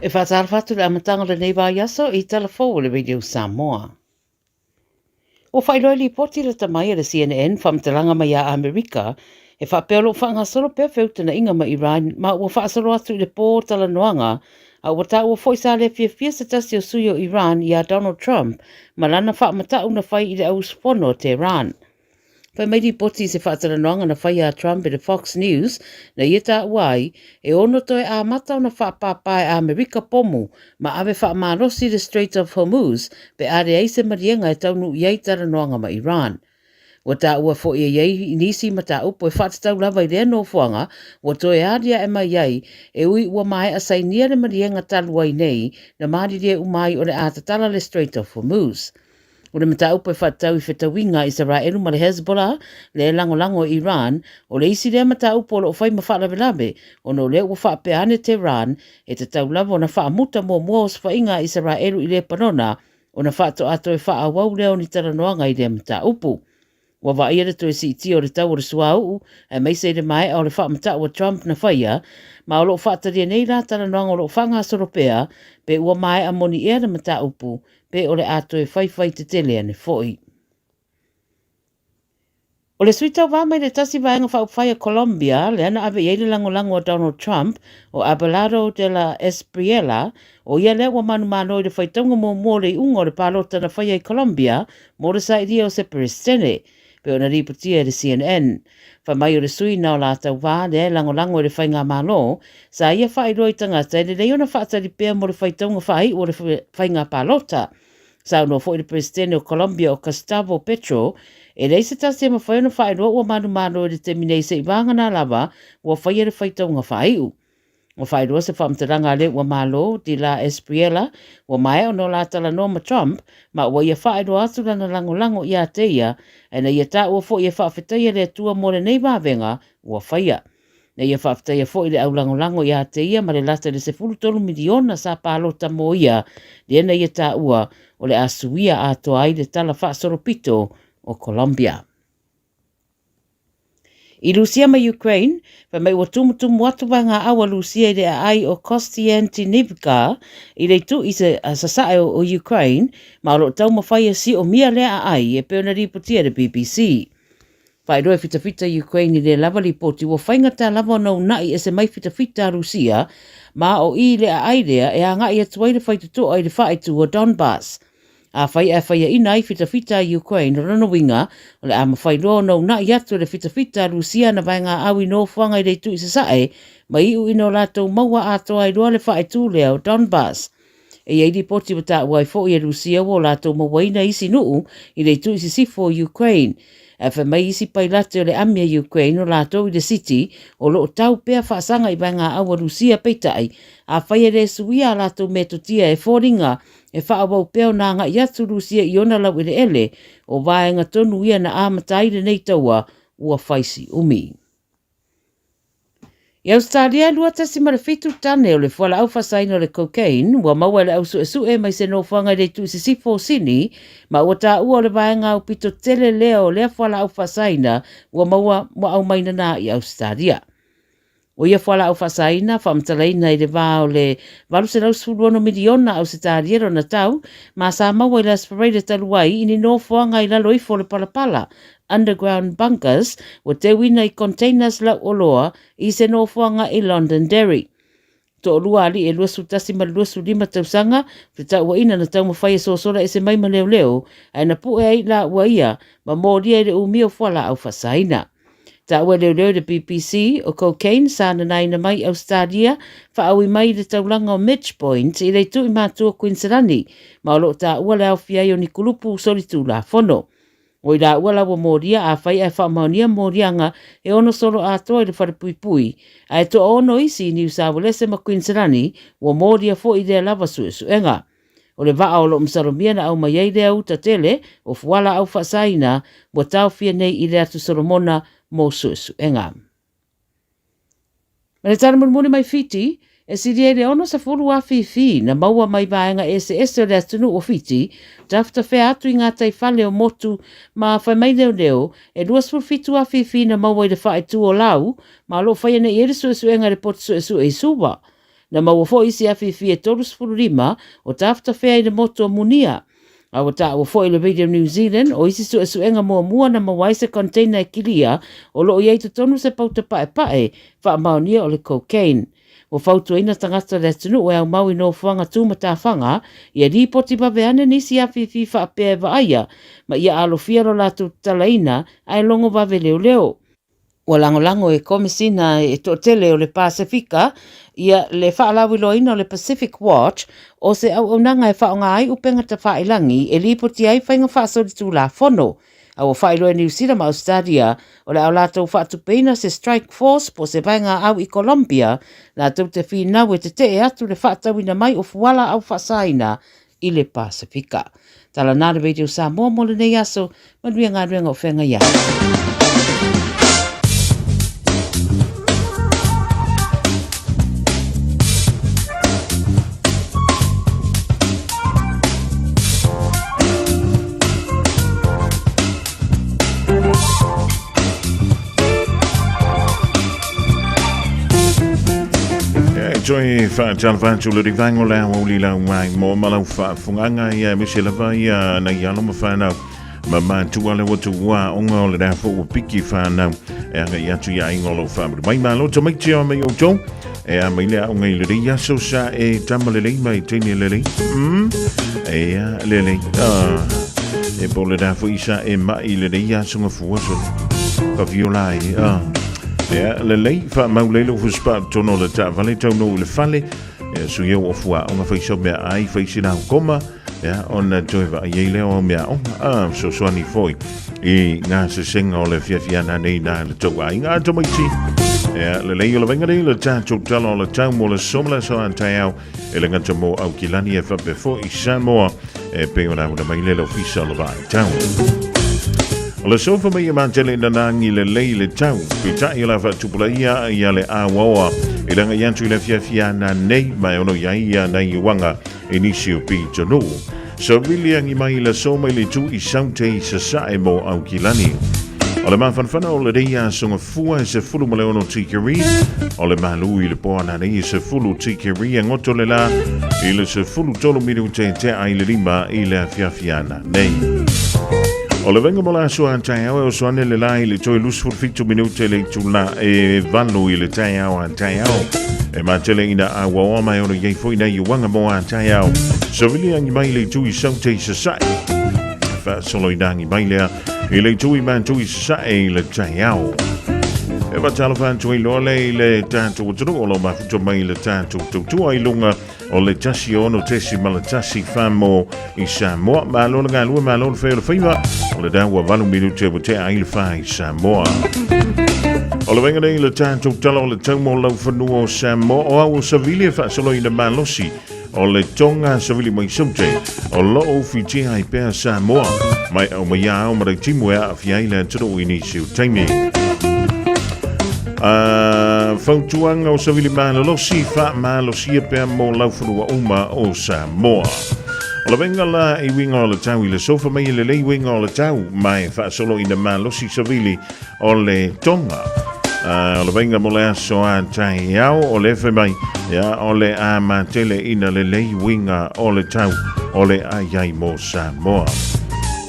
E whātara whatu le amatanga le nei wā yaso I telefo o le Radio Samoa. O whairoi li poti le tamai le CNN whamtalanga mai a Amerika e whapelo whangasolo pia whiutana inga ma Iran ma ua whaasolo atu I le pō tala noanga a ua ta ua whoisa le fia sa tasi o sui o Iran I a Donald Trump ma lana whaamata una whai I le au spono o Tehran. Pai mai di poti se whaatara noanga na whai a Trump e le Fox News na ieta wai e ono toi a mata o na whaapapai a Amerika pomu ma ave whaamarosi le Strait of Hormuz pe are eise marienga e taunu iei tara noanga ma Iran. Wa ta ua fo iei nisi ma ta upo e whaatatau lava I lea no fuanga wa toi adia e mai iei e ui ua mai a sainia le marienga talua I nei na maaririe umai o le atatala le Strait of Hormuz. O le mata upo e whaatau I whetawinga Israelu ma le Hezbollah, le lango Iran, o le isi lea mata upo o le whai ma whaalawe o no le ua whaapeane Tehran, e te tau lava o na whaamuta mo os whainga Israelu I le panona, o na whaato ato e whaawau leo ni taranoanga I le mata upo. Wa waia le toi si iti o le tau o le suau, e mai se le mai o le whaamata o Trump na whaia, ma o lo whaataria nei la taranoanga o lo whanga soropea, pe ua mai a moni ea le mata upo, pe o le ato e whai te tele ane foi. O le suita wā mai le tasi vaenga whaupwhai a Colombia, le ana ave iei le lango o Donald Trump, o Abelardo de la Espriella, o ia le wa manu mano I le whaitonga mō le ungo le palota na whai a Colombia, mō le sa iria o se Peristene, pe o na riputia le CNN. Whamai o le sui na o la tau wā le lango le whainga malo, sa ia whai roi tangata le leona whaatari pēr mo le whaitonga whai o le whainga palota. Sa no fo le presidente o Colombia o Gustavo Petro, e leise tasi ma whai no whai roa o manu le terminei se iwanga na lava o whai le whaitonga whai u. O whai roa se whamtaranga le ua malo di la Espriella, o mai o no la tala no ma Trump, ma ua ia whai roa atu lana lango ia teia, e na ia ta ua fo ia whaafetaia le tua mo le nei wawenga ua whaia. Na ia whaafetaia fo I le au lango ia teia, ma le lata le se 10 miliona sa palota mo ia, le na ia ta ua o le asuia a toai le tala whaasoropito o Colombia. I Lucia ma Ukraine, pa mai ua tumutumu atu wanga awa Lucia I le ai o Kostiantynivka, I le tu I se sasae o Ukraine, ma o lo tau mawhai si o mia lea ai e peona ripotia le BBC. Whai roe fitafita Ukraine I le lava li poti ua whaingata lava nau nai e se mai fitafita Lucia, ma o I le ai lea e anga I atuai le whaituto ai le whaitu o Donbass. A whai ina I fitafita Ukraine rana winga, o le ama whai roa nau na I atu le fitafita Lucia na vaenga awi no whanga I le tu I sasae, ma I u ino lato maua ato ai roa le whaitu lea o Donbass. E ei li poti wata uai fo I Lucia wo lato mawaina isi nuu I le tu I sifo Ukraine. E wha mai isi pai late o le amia Ukraine o lato I le city o lo tau pea whaasanga I vaenga awa Lucia peitai, a whai le suia lato metotia e fōringa e whaawau peo nā ngā iatu Lucia I ona lau ele ele o vaenga tonu ia na amatai le nei taua ua whaisi umi. I Australia, lua tasi marawhitu tane o le whala au whasaina o le cocaine, ua maua le au su e mai se no whanga le tu si sifo sini, ma ua tā ua o le vaenga au pito tele lea o lea whala au whasaina, ua maua mua au maina nā I Australia. O ia whala au whasaina, whamtalaina I le vā o le valu se lau suluono miliona au se tāriero na tau, ma sa maua I le aspirator taluai ini no whanga I lalo ifo le palapala, underground bunkers, o te wina I containers la oloa I se no whanga I Londonderry. To lua ali e luasu tasi ma luasu 5 tausanga, whita ua ina na tau mawhai so sola e se mai ma leo leo, ai na pu e ai la ua ia, ma mōria I le umi o whala au whasaina. Ta ua leo leo le BBC o cocaine sana nai na mai Australia, wha au I mai le taulanga o Mitch Point I le tu I mātua Queensland, ma o lo ta ua leo fiai o ni kulupu solitu la fono. O I la ua lawa mōria a whai e whamaunia mōrianga e ono solo a toa I le wharepuipui, a e to ono isi New South Wales ma Queensland, ua mōria fo I le lava suenga. O le vaa o lo msalomia na au mai le au ta tele o fuala au whasaina, ua tau fia nei I le atu Solomona mō suenga. Ma le tana muni mai fiti, e siri le ono sa furu a fifi na maua mai vaenga ese o le atunu o fiti, tafta whea atu I ngā taifale o motu ma whai mai leo e luas furu fitu a fifi na maua I le whae tu o lau, ma lo whai ane I ere suenga le potu su e suwa. na mawafo isi afifi e tolus fururima o tafta fea i le moto munia. Awa ta o fo i le Radio New Zealand o isi su esuenga mua na mawaise container e kilia o loo iei tonu se pauta pae wha maonia o le cocaine. O fautu ina tangata le tunu o au maui no fuanga tūmata whanga i a ripoti babeane nisi afifi wha apea vaaya ma ia alo fiaro la tu talaina ai longo bave leo. O lango e komisina e totele o le Pasifika ia le whaalawiloina o le Pacific Watch o se au nanga e whaonga ai upenga ta whaelangi e ripoti ai whainga whaasori tū la whono. Au whaeloa New Zealand ma Australia o le au lātou whaatupina se strike force po se vainga au i Colombia na tau te whinau e te te atu le whaatawina mai o fuala au whaasaina i le Pasifika. Tala nāre Radio Samoa mo le nei aso manuia ngā ruenga o whenga ia. Joy whaatalwhātu le rivango la wuli la wai mo malau whaafunganga ia mese la vai na ialo ma whanau ma mātua le watu wā onga o le rāwha o piki whanau e anga i atu ia ingolo whaamuru mai malo ta maiti o mai o tō e a mai lea o ngai le rei aso sa e tama le rei mai teine le rei e a le rei e po le rāwha isa e mai le rei aso nga fuaso ka violai Ja, le lei fa maulelo fu spa tono le ta vale tono le fale su yo o fua ona fa so me ai fa sina koma ja ona joiva ye le o me o so so ni foi e nga se singa o le fia na nei na le to ai nga to mai ja le lei le venga le ta to talo le ta mo le somla so antao e le ngata mo au kilani e fa be fo I samo e pe ona mo mai le official vai town. O le sofa mai mantele na nangi le leile tau, pita i la fatupula ia i ale awaoa, i langa yantu i le fia na nei mai ono ia na i wanga i nisi o pi tonu. So wili angi mai le soma i le tu I saute I sasae mo au kilani. O le mawhanwhana o le reia songa fua se fulu male ono tikiri, o le malu I le poa na nei se fulu tikiri ngoto le la, I le se fulu tolo miru te ai le rima I le fia na nei. O le venga mola so antai au o soane le lai le toi lusfur fitu minute le tula e vanu I le tai au antai au. E matele ina a wawa mai ono yei foi na I wanga mo antai au. So vili angi mai le tui saute I sasai. Fa solo idangi mai lea I le tui man tui sasai le tai au. E va talafan tui lo le tanto utru o lo mafuto mai le tanto tu ai lunga o le tasi ono tesi ma le tasi famo I Samoa ma lona galua ma lona feo le whaiva o le dawa valu minute o te ai le whai Samoa. O le venga nei le tanto tala o le taumo lau whanua o Samoa o au savili e whaasolo I le malosi o le tonga savili mai saute o lo o fiti ai pēr Samoa mai au mai au ma rei timu e a fiai le tiro I nisi o taimi. Fautuanga o savili malolosi fa malosia pe mo laufurua uma o Samoa. O la venga la I winga o le tau I le sofa mai le lei winga o le tau mai fa solo ina malosi savili o le tonga. O la venga mo le aso a tai au o le fe mai ya o le a matele ina le lei winga o le tau o le ayai mo Samoa.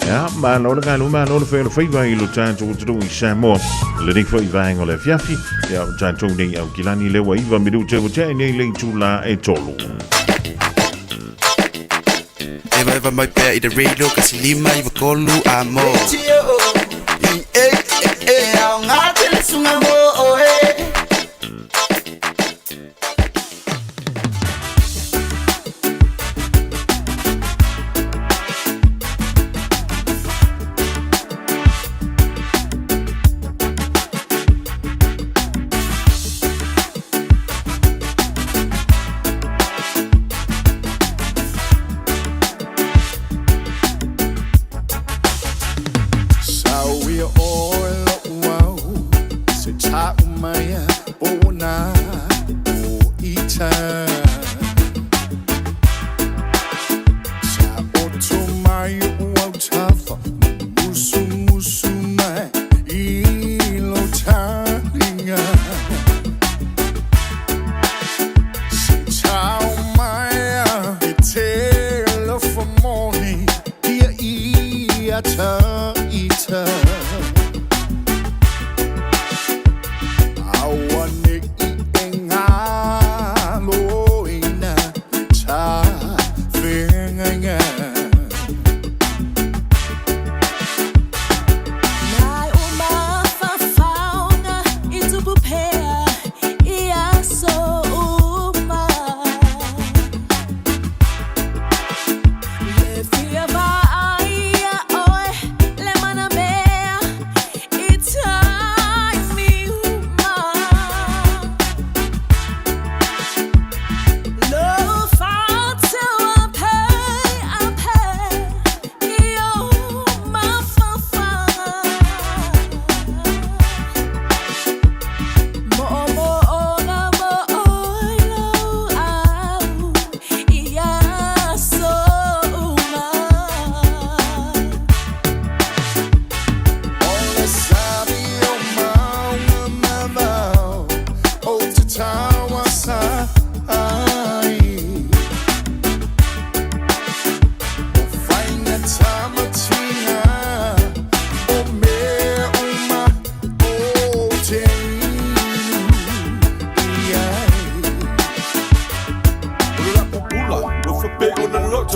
Ja, maar nou gaan we maar nog veel vijfilo tanto te doen Samoa. Le dik voor ivang ole fiafi. Ja, tanto nei au kilani le wa iva minute o te nei le tula e tolo. Eva mai pe I de radio kasi lima I vakolu amo. Au ngate sunga mo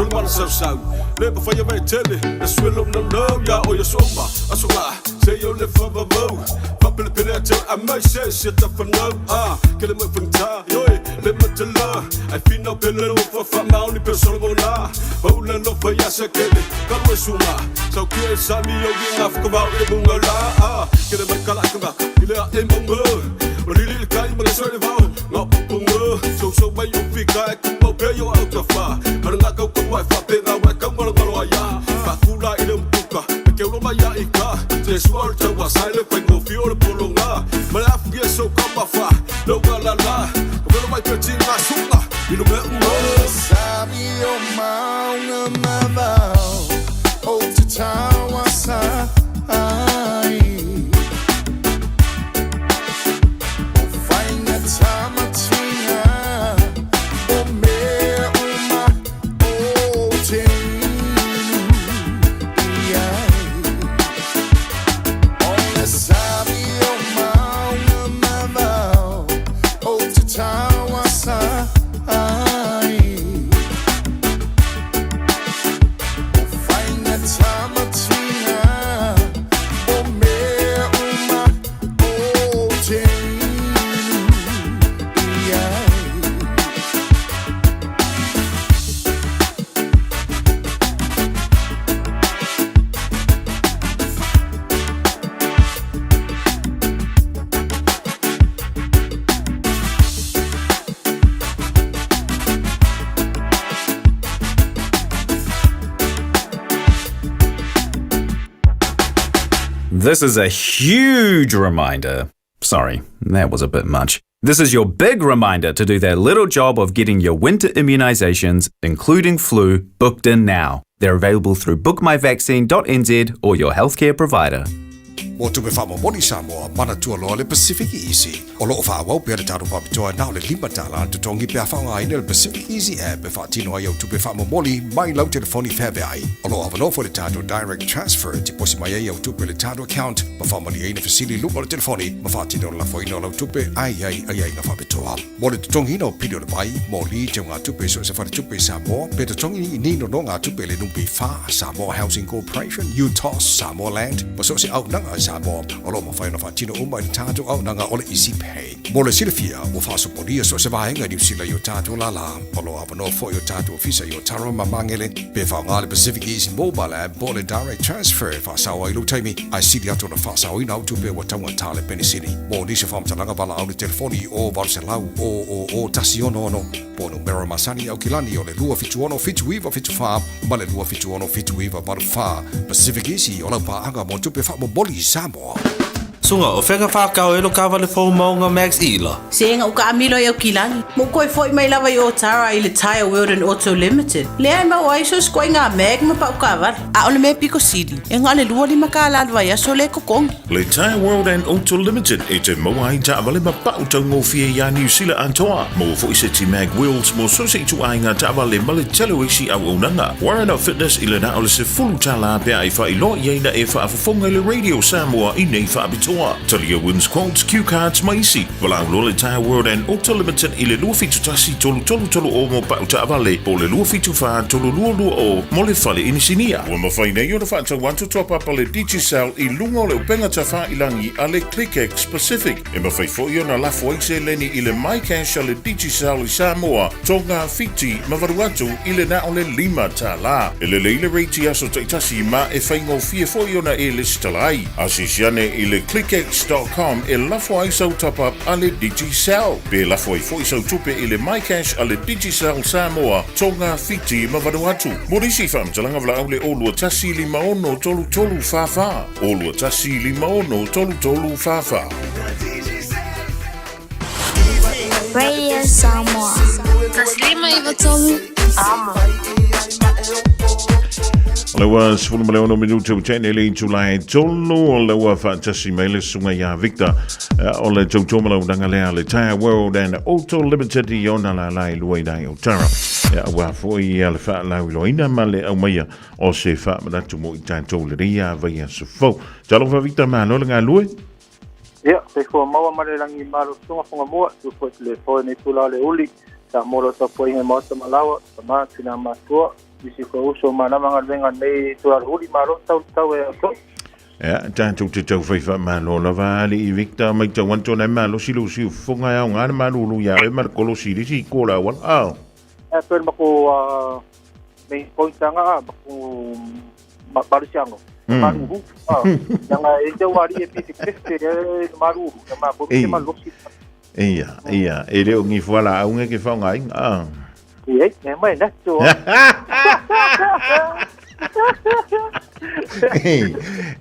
so man so live for your tele the swill of no ya or your soba asola say you live for the bow papa pinata I might say shit up for no get him up in time yo live to love I feel no pillow for my only person na bola no for ya sekele kawe suma so kill sami yo enough about the bungala get him kala kaba ile embo Really kind but sorry about not bungo so by you fika ko pe yo out of far karanga ko ko wa fa pe na wa kam ngolo ngolo ya bakula ile mpuka ke lo maya ika te swal te wa sale ko go fiol polonga mala fie so kamba fa lo la la ko lo mai peti na sunga ilo me sabi o maunga mabao o te tawa sa This is a huge reminder. Sorry, that was a bit much. This is your big reminder to do that little job of getting your winter immunisations, including flu, booked in now. They're available through bookmyvaccine.nz or your healthcare provider. O tupe whamo moni Samoa, mana tua loa le Pacific Easy. O loo whaawau pia te taro papitoa nao le lima tala te tongi pia whaonga aina le Pacific Easy app e whaatino ai au tupe whamo moni mai lau telefoni whawe ai. O loo awanofo le tato direct transfer ti posi mai ai au tupe le tato account ma whamani aina fasili lupa le telefoni ma whaatino la whaino lau tupe ai na whapitoa. Mo le tongi no pido le pai, mo li te ngā tupe so se whare tupe Samoa, pe te tongi nino no ngā tupe le numpi wha Samoa Housing Corporation, UTOS, Samoa Land, ma so se au nanga Samoa, o lo ma whaina whaatino umai le tātou au nanga o le Easy Pay. Mo le silifia, o whaasoporia so se wahenga New Zealand yo tātou lala, o lo awano fo yo tātou ofisa yo taro mamangele, pe whaonga le Pacific Easy Mobile app, mo le direct transfer, whaasawa i lutaimi, ai sili ato na whaasawa ina au tupe wa taunga tāle penisini. Mo nisi whaamtalanga wala au le telefoni o Varselau, o tasi ono, po numero masani au kilani o le lua fitu ono, fitu iwa, fitu wha, ma le lua fitu ono, fitu iwa, baru wha, Pacific Easy, o lau paanga mo tupe wha mo boli Samoa. Sunga o whenga whakao elo ka wale whau maunga Max Ila. Senga uka amilo i au kilani. Mo koe foi mai lawa i o Tara i le Tire World and Auto Limited. Lea i mau aiso skoi ngā meg ma pa uka wale. A ole me piko sidi. E ngā le lua lima ka alalwa ia so le kokong. Le Tire World and Auto Limited e te moa i ta wale ma pa utau ngō fia ia New Zealand antoa. Mo fo i se ti mag wheels mo so se i tu ai ngā ta wale ma le telo isi au unanga. Warren Up Fitness i le na ole se fulu tala pia i wha i lo i eina e wha afafonga le Radio Samoa i nei wha abitoa. Talia wins quotes, cue cards, maisi. Walau le Tire World and Auto Limited i le lua fitu tasi tolu o mo pa uta avale. Po le lua fitu wha tolu lua o mo le whale inisinia. Ua mawhaine i o na whaata wantu top up le Digicel i lunga o le upenga ta wha ilangi a le ClickX Pacific. E mawhai fo i o na lafo aise leni i le MyCash a le Digicel i Samoa. Tonga fiti mavaruatu i le na o le lima ta la. E le leile reiti aso taitasi ma e whaingo fia fo i o na e listalai. Asisiane i le ClickX.com e lafo ai sau top up a le Digicel. Pe lafo ai fo i sau tupe i le MyCash a le Digicel Samoa. Tonga fiti mavaruatu. Morisi whamtalanga vla au le olua tasi li maono tolu fafa. Olua tasi li maono tolu fafa. Radio Samoa. Taslima iwa tolu. Amo. Lewa sfulu maleono minuto chene le July tolu lewa fatasi mele sunga ya Victor ole jojo malo dangale le Tire World and Auto Limited yona la lai luai o Tara ya wa foi al fa la loina male au maya o se fa na tumo tanto le ria via sufo jalo va Victor mano nga lui ya se ko mawa male langi malo sunga funga mo tu ko le foi ni tula le uli sa moro to foi he mo malawa sama tina matua isi ko uso mana manga venga nei tu ar huli maro tau e ko Ja, tātou te tau whaiwha mālo la vāli I Victor mai tau anto nei mālo silu siu whunga au ngāna mālo lu ia e mar kolo siri si kōla wan au. e per mako nei pointanga mako marusiango maru yang e te wari e piti pete e maru ma ko te malosi Ia, e reo ngi whala au nge ke whaunga inga au. e mai na tu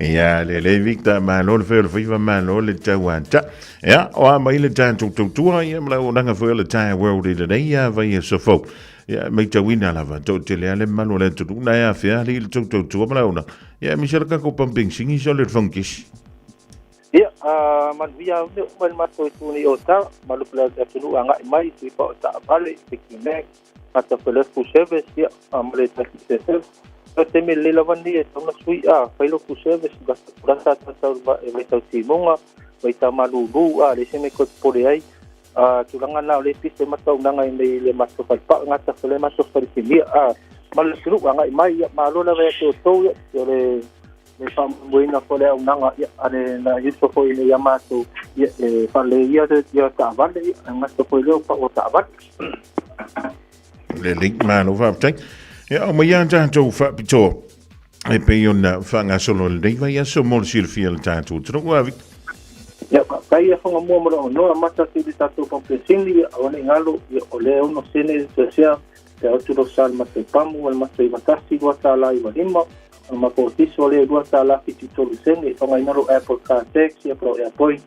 Ia, le Victor mālo le whaiwa mālo le tau anta. Ia, o a mai le tātou tautua ia mla o nanga whai le tai world I le nei ia vai e sofo. Ia, mai tau ina lava, tau te lea le malo le tutu na ia whia li le tautua mla ona. Ia, misera kako pamping singi so le whankis. Ia, man via ne umal mato tuni o ta, malupla te tunu anga mai tu pa ta vale piki mek, ata pele fu service ia, amre ta service. So te me le lavandi e tona sui failo fu service gasta ta e mai tau timonga, mai ta malulu le se me ko pore ai. Tulanga na le piste mato nanga i le mato pa ngata pele mato pa timia mal suru anga mai malo la ve to le Buena for el Nanga and useful for in Yamato, Pale, Tavali, and Master Polo or Tavat. Le link man of uptake. Ja, maar ja, dan zo fapito. E pe yon fanga solo le dei vai so mol sir fiel tanto. Tro avi. Ja, kai fanga mo mo no mata ti tato con pesindi o ngalo o le uno sene sia te otro salma te pamu el master matasti guata la ibalima. Ma ko tiso le guata la ki titolo sene fanga inaro Apple Car Taxi pro airport.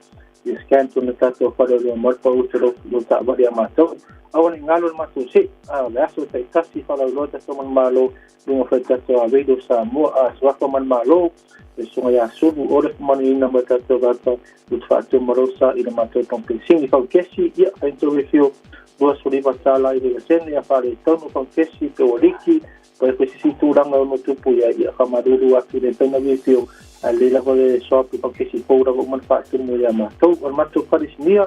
E scan to ne tato fare le morto utero lo ta varia mato. Awon ngalo mato si la so te tasi fala lo ta man malo lungo feta to avedo sa mo swako man malo e so ya subu ore man ina mata to gato ut fatto morosa ina mato pompi singi fa kesi ia ento review do so riva sala ide sen ya fare tono con kesi to liki per questi situranga no tupu ia kamaduru atu de tono review alle la vole shop con kesi pora con man fatto mo ya mato mato parisnia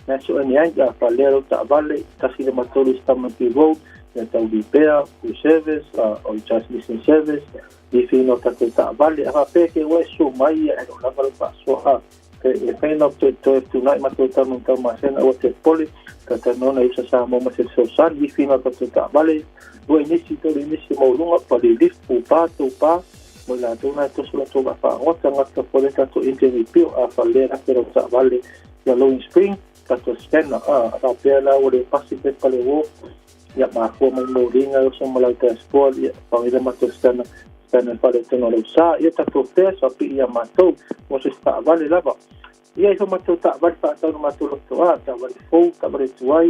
na so ni anja falero ta vale kasi de matoli stamati road na tau di pea u service o transmission service di fino ta vale a pe ke we so mai e la vale pa so e fino to night mato ta non ta ma sen o te poli ta non ai sa mo ma se so sa di fino ta vale do inisi mo lunga pa di lift pa mo la tona to so la to ba fa o ta ngata pole ta to interview a falera pero ta vale ya Low Spring tato scanner rapela o le pasite pale wo ya ma ko mai mo ringa o so mala ta sport ya pa ida mato scanner pale tono lo sa ya tato peso pi ya mato mo se sta vale lava ya so mato ta vale pa ta mato lo to ta vale fo ta vale tuai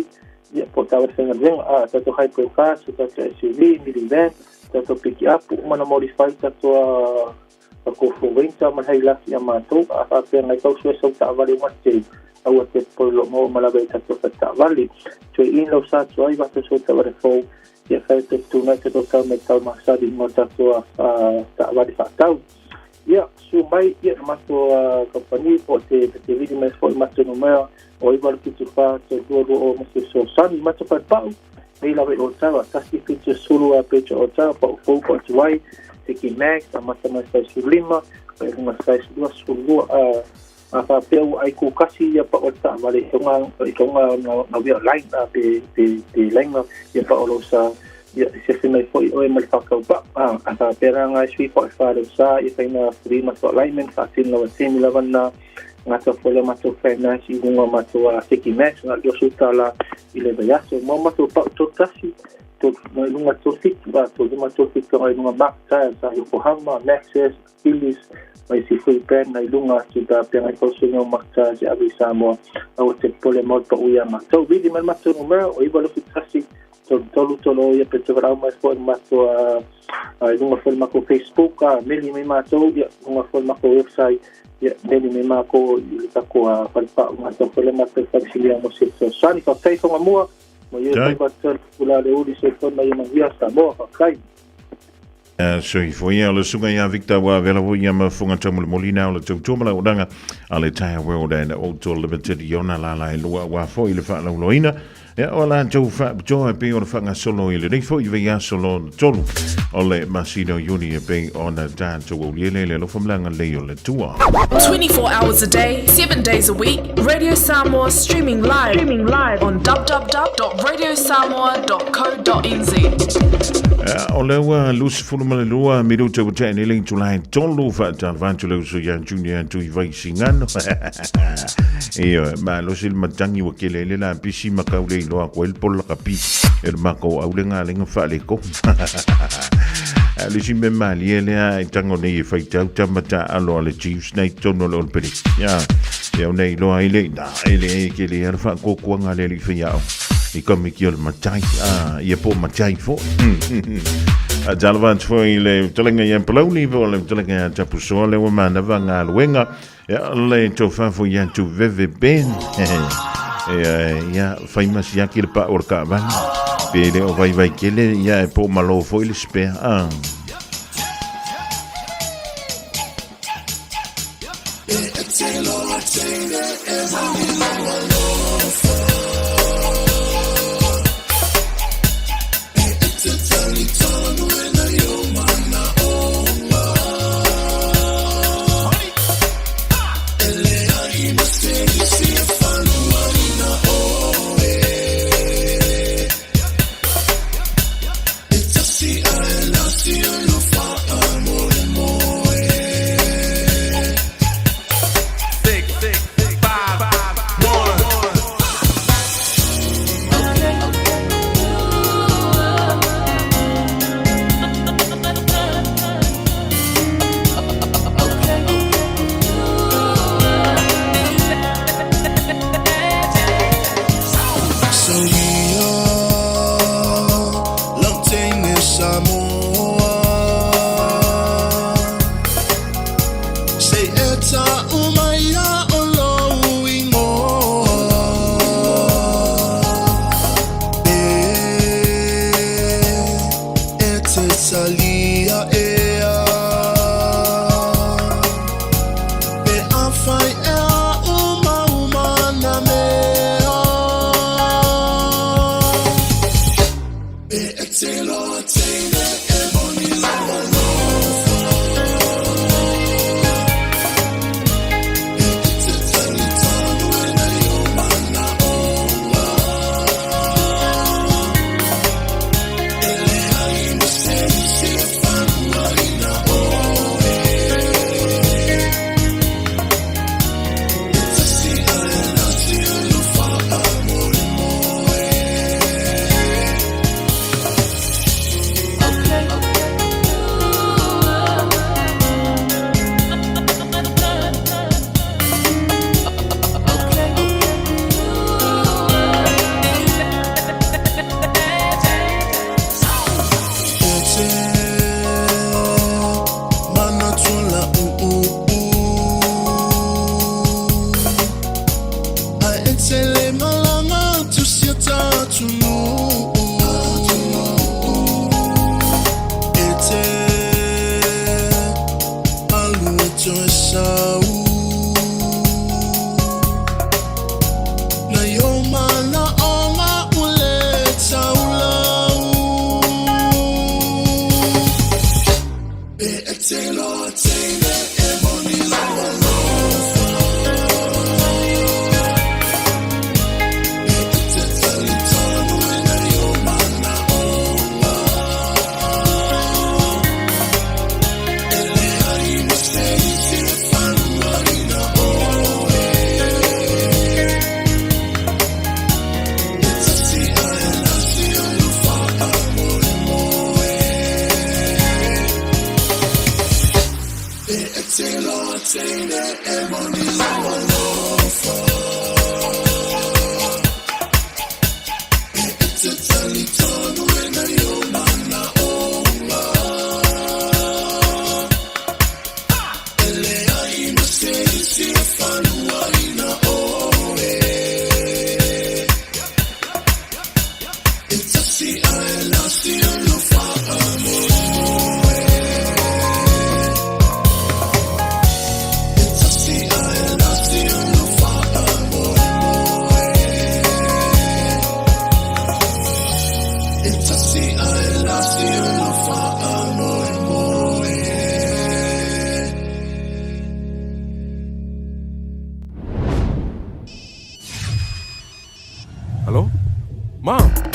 ya po ta vale ngen tato hyper car tato SUV minivan tato pick up mana modify tato ko fo venta man hai la ya mato a pe ngai ko so ta vale mo au te polo mo malabai tato ta vale to in lo sa so ai va to so ta vale fo ya fa te tu na te to me ta ma sa di mo tato ta vale fa tau ya su mai ya mato company po te vidi me fo mato no me o i vale tu fa te do o mo so san mato pa pa ei la ve o ta ta si fitu sulu a pecho o ta po po tuai te ki max a mata ma sa lima pe uma sa sulu apa peu ai ku kasi ya pa ota vale tonga na via line pe line ya pa olo sa ya se se mai foi o mai fa ka pa ata pera nga sui fa fa sa i na free ma so alignment fa tin no tin la vanna ngata fole ma to fena si unga ma to seki max na yo sutala ile ya so mo ma to pa to kasi to no lunga to fit ba to ma to fit ko ai lunga ba sa Yokohama Maxxis Phillies mai si fui pen na lunga kita pia ai ko sunyo makta si abisa mo au te pole mo pa uya ma to vidi mal mato numero o iba lo fitasi to tolo ya pe tevra ma fo ma to ai lunga fo ma ko Facebook meli me ma to ya lunga fo ma ko website ya meli me ma ko ta ko pa ma to pole ma te facilia mo si so sani ko tai ko mo mo ye pa to kula le udi se to na ya via sa mo kai so i foi ala sunga ya Victor wa vela wo ya ma funga tamu molina o tu tomala odanga ale tai world and auto limited yona la lo wa foi le fa loina Ya ola jo fa jo pe o fa nga solo ile nei fo i ya solo tolu ole masino uni pe ona dan to wo le lo famlanga le o le tua 24 hours a day, 7 days a week. Radio Samoa streaming live on www.radiosamoa.co.nz. Ole wa lus fulumale lua miru te utene le tulai tolu fa ta vantulo so ya junior tu i vai singano. Ma lo sil matangi wa kele le la pisi makaule lo a kwel pol kapi el mako aulenga lenga fa le ko. Le simbe mali ele a tango nei fa tau tamata alo le chiefs nei tono lo peri. Ya nei lo ai le da ele kele ar fa ko ko ngale le fa ya. I kom ik jullie matai je po matai fo jalvan fo ile telinga yan poloni vo le telinga tapu so le mana vanga luenga ya le to fa fo yan tu veve ben ya famous ya kir pa orka van pele o vai kele ya po malo fo ile spe Hello? Mom!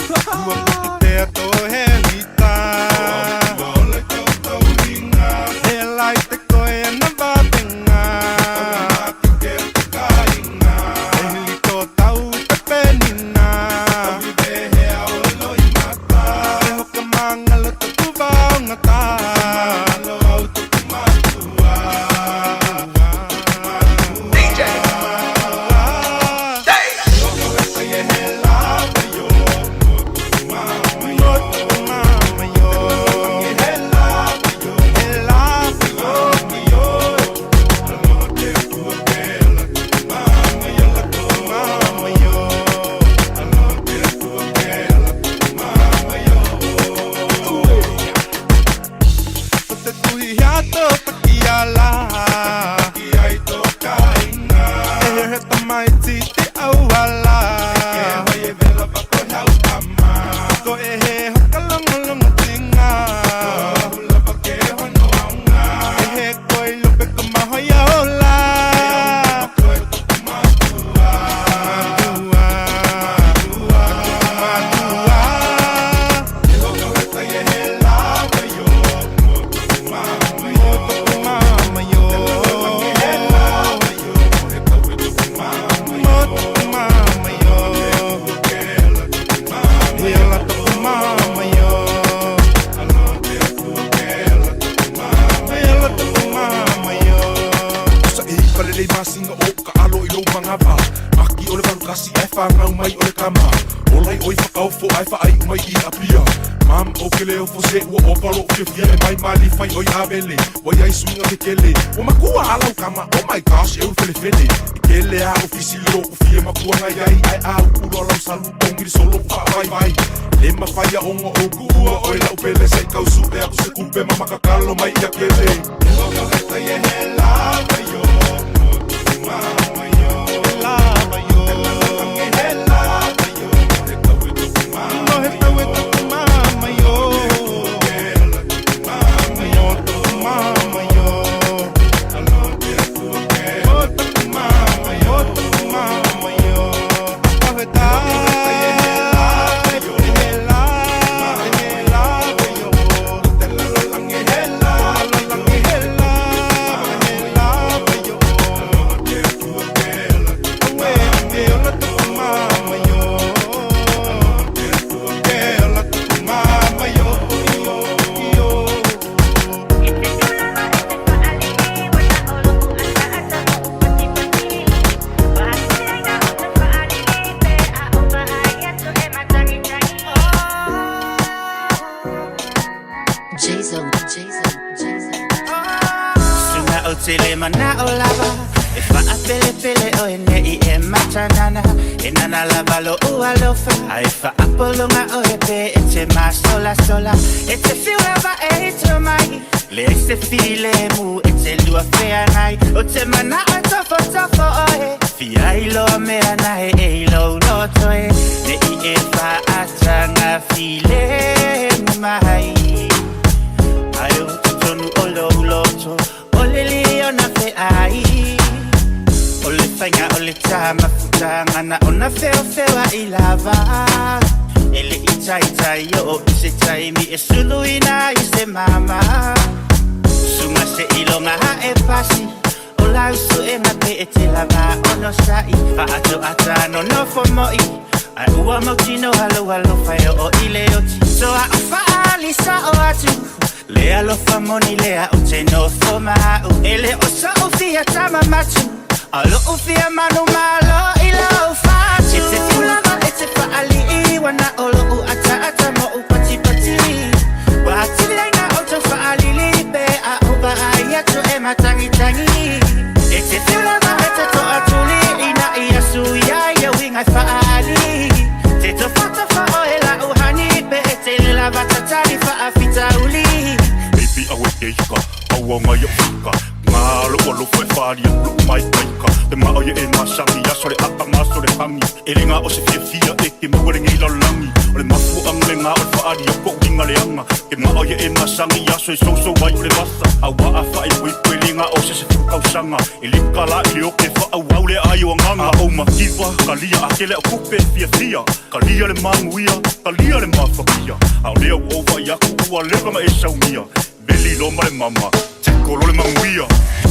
Elinga o se fia fia e ke mauarenga I laulangi. O le mafu ang le ngā o whaari o ko winga le anga ke ma o ye e masangi ya so so wai le masa a wa a fa i pulinga o se fukau sanga e likala i o ke fa a waule ai o nganga o makifa kalia akele o kupe fia kalia le manguia kalia le mafakia a le o va ya ku a le ma e saumia beli lo mai mama te kolo le manguia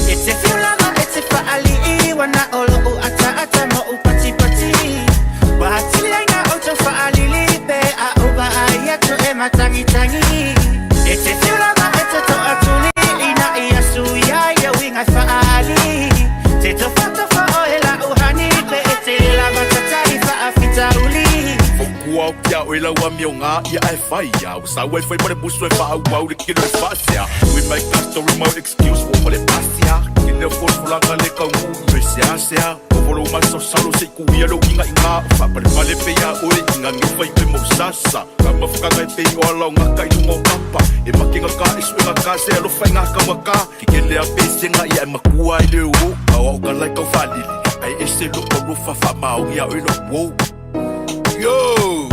Ete fiulama ete faali wana olo u ata no u pati Wahati aina oto faali lipe a uba ayatu e matangi Ete fiulama ete to atuli ina ia suya ya winga faali Te to fata fa oela uhani pe ete la matatai fa afita uli Fokua kia oela wa mionga ia e fai ya Usawa e fai pare busu e fa au de kilo e fasia We make that story my excuse for le pasia Kile fos fulanga le ka mu sea Ovolo maso salo se kuia lo inga Fa pare male pe ya oi inga ngi fai pe mo sasa Kama fukanga e pe o ala nga kai lungo papa E makinga ka isu inga ka se alo fai nga ka maka Kikele a pe senga ia e makua i le uo Awa uka lai kau falili Ai ese lo o rufa fa mao ia oi no wow Yo!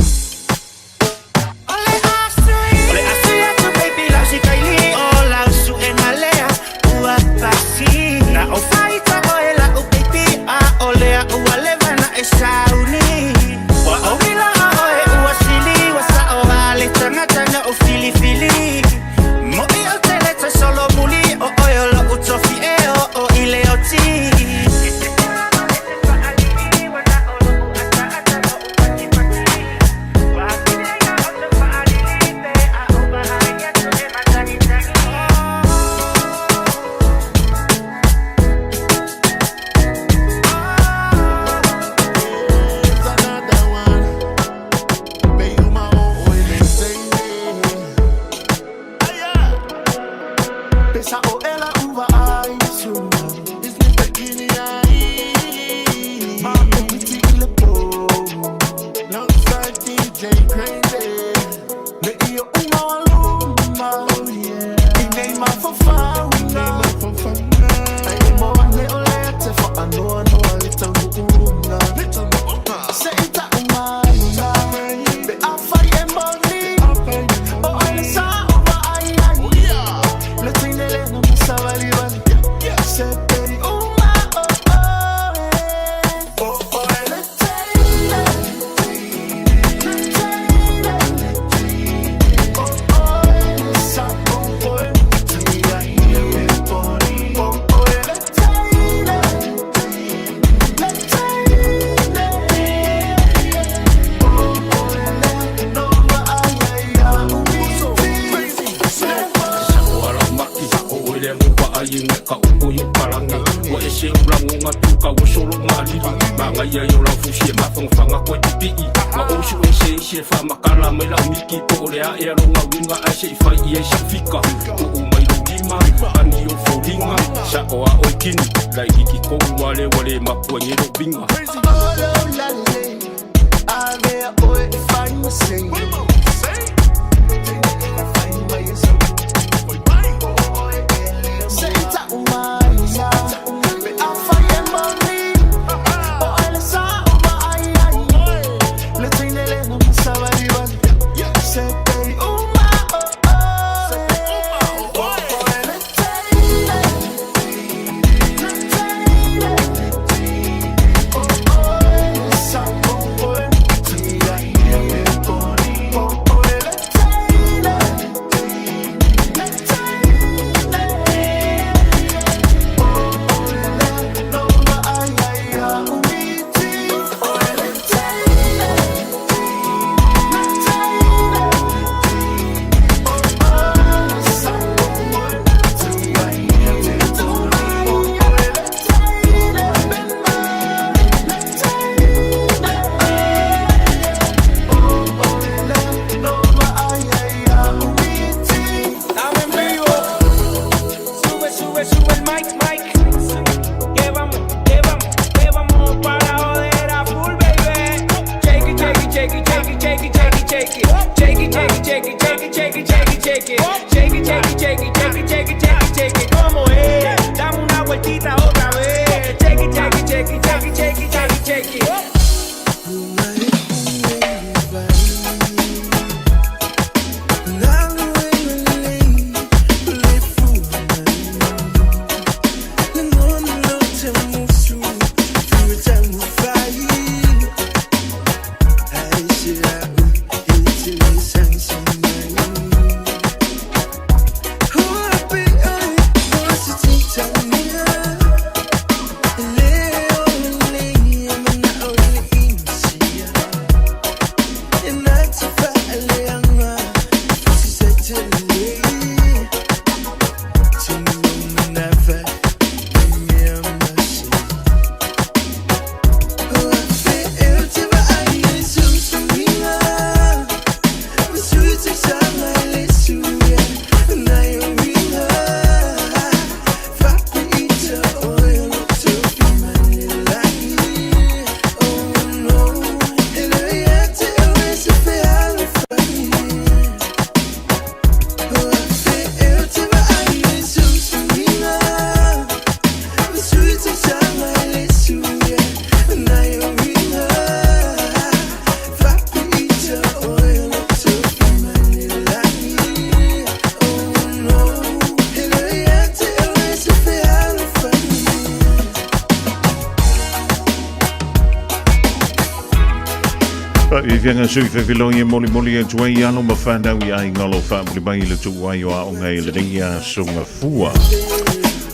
fianga sui fe filoi moli tuai alo mafanda wi ai ngalo fa muli mai le tuai o o ngai le dia sunga fua.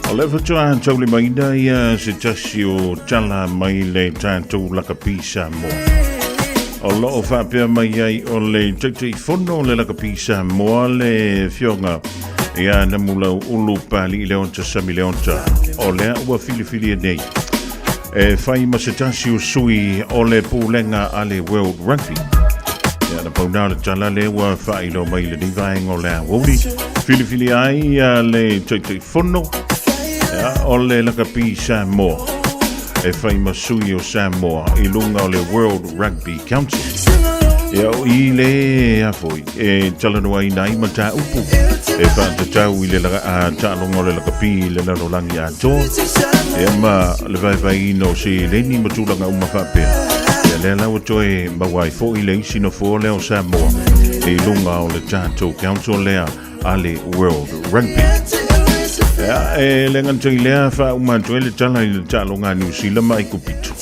O le fatua tauli mai ia se tasio tala mai le tātou laka pisa mo. O loo fa pia mai ai o le tei fono le laka pisa mo le fionga ia na mula ulu pali leonta sami leonta. O lea ua fili nei. E fai masitasi o sui o le pūlenga a le World Rugby. Ia na paunau le tala le ua fai lo mai le nivaeng o le awori. Fili ai a le tei fono o le lakapi Samoa. E fai masui o Samoa i lunga o le World Rugby Council. Ia o i le afoi e talanua i nai mata upu. E whantatau i le tālonga o le lakapi le lalolangi a toa. E ma le vai ino si le ni matulanga uma whapea. E le lau toe mawai fo i le isi no fo leo Samoa. E lunga o le tātou council lea a le World Rugby. E le ngantoi lea wha umantoe le tala i le tālonga New Zealand mai kupito.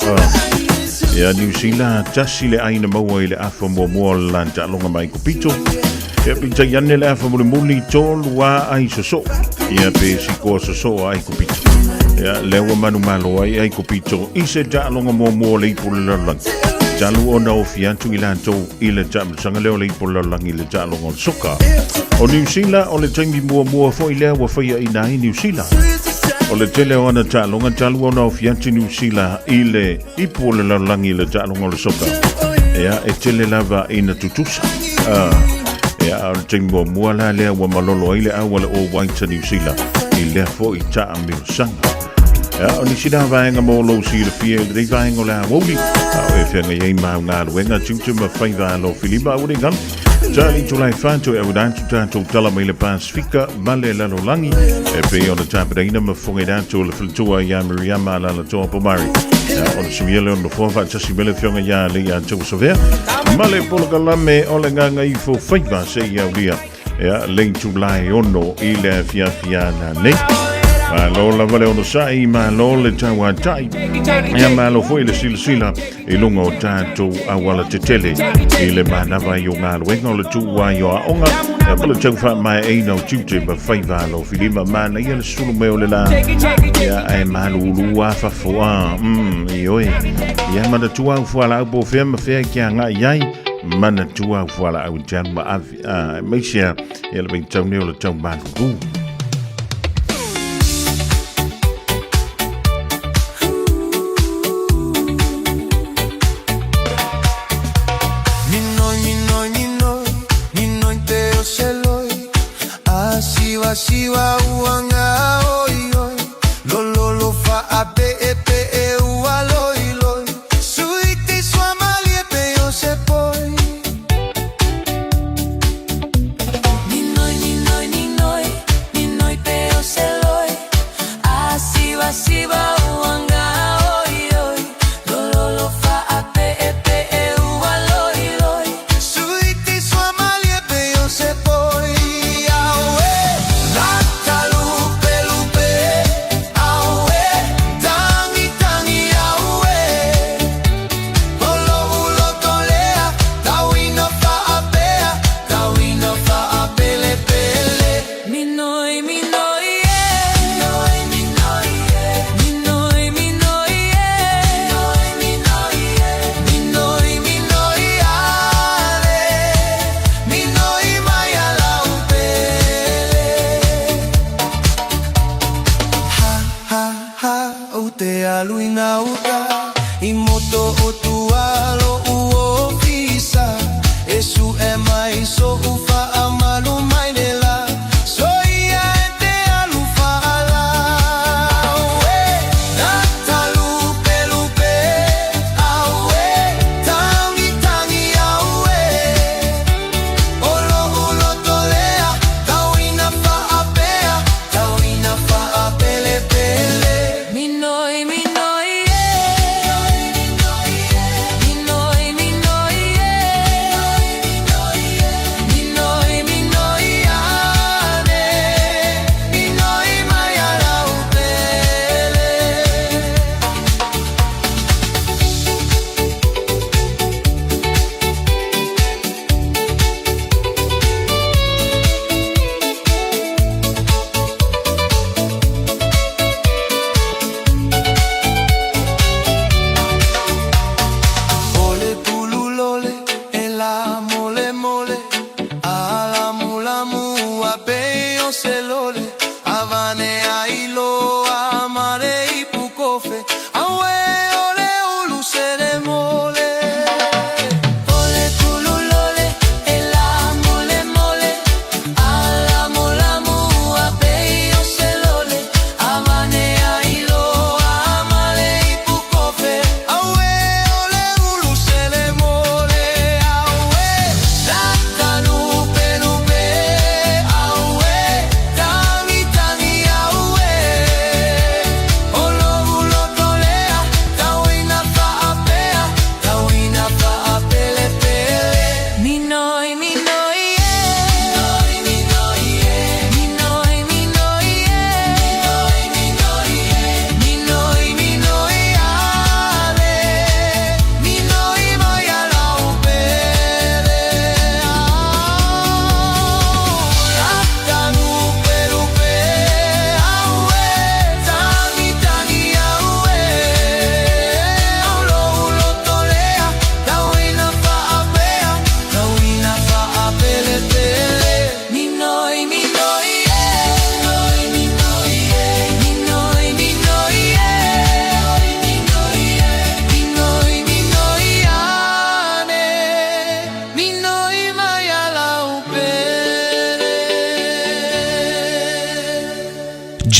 Ia New Zealand tasi le aina maua i le afa mua le lan tālonga mai kupito. Ia pita iane le afa muli tolu wa ai soso. Ia pe si koa soso ai kupito. Ia lewa manu malo ai kupito. Ise tālonga mua le ipu le lalang. Talu ona o fiantu i lantou i le tāmsanga leo le ipu le lalang i le tālonga o soka. O New Zealand o le taimi mua fo i lea wa whaia i nai New Zealand. O le tele o ana tālonga talu ona o fiantu New Zealand i le ipu le lalang i le tālonga o le soka. Ia e tele lava i na tutusa. Ia o le taimi mua la lea wa malolo i le awale o waita New Zealand. I lea fo i taa miosanga. O ni sida vaenga mo lo si le fie le vaenga la woli. O e fenga ye ma nga wenga tutu ma faiva lo Filipa o dingan. Tali to lai fanto e wadan to tala mai le Pasifika male la lo langi. E pe on the tapeina ma fonga dan to le filtua ya Miriama la la to pomari. O le sumiele on fo fa tasi bele fenga ya le ya to sovea. Male polgalame o le nga I fo faiva se ya dia. Ya len to lai ono ile fia na ne. Ma lo la vale ono sai ma lo le tawa tai ia ma lo foi le silsila e lungo tanto a wala te tele i le mana vai o ngalo e ngalo tu wa yo onga e pole tau fa mai e no tute ba fai va lo filima mana ia le sulu me o le la ia e ma lu wa fa fo io ia ma tu wa fo la bo fe ma fe ki nga yai mana tu wa fo la au jang ma mai sia ia le ben tau ne o le tau ban ku Siwa uanga oi oi lo fa ape e ua loi suiti sua mali e pe o se poi ninoi pe o se loi a siwa uanga oi oi lo fa ape e ua loi suiti sua mali e pe o se poi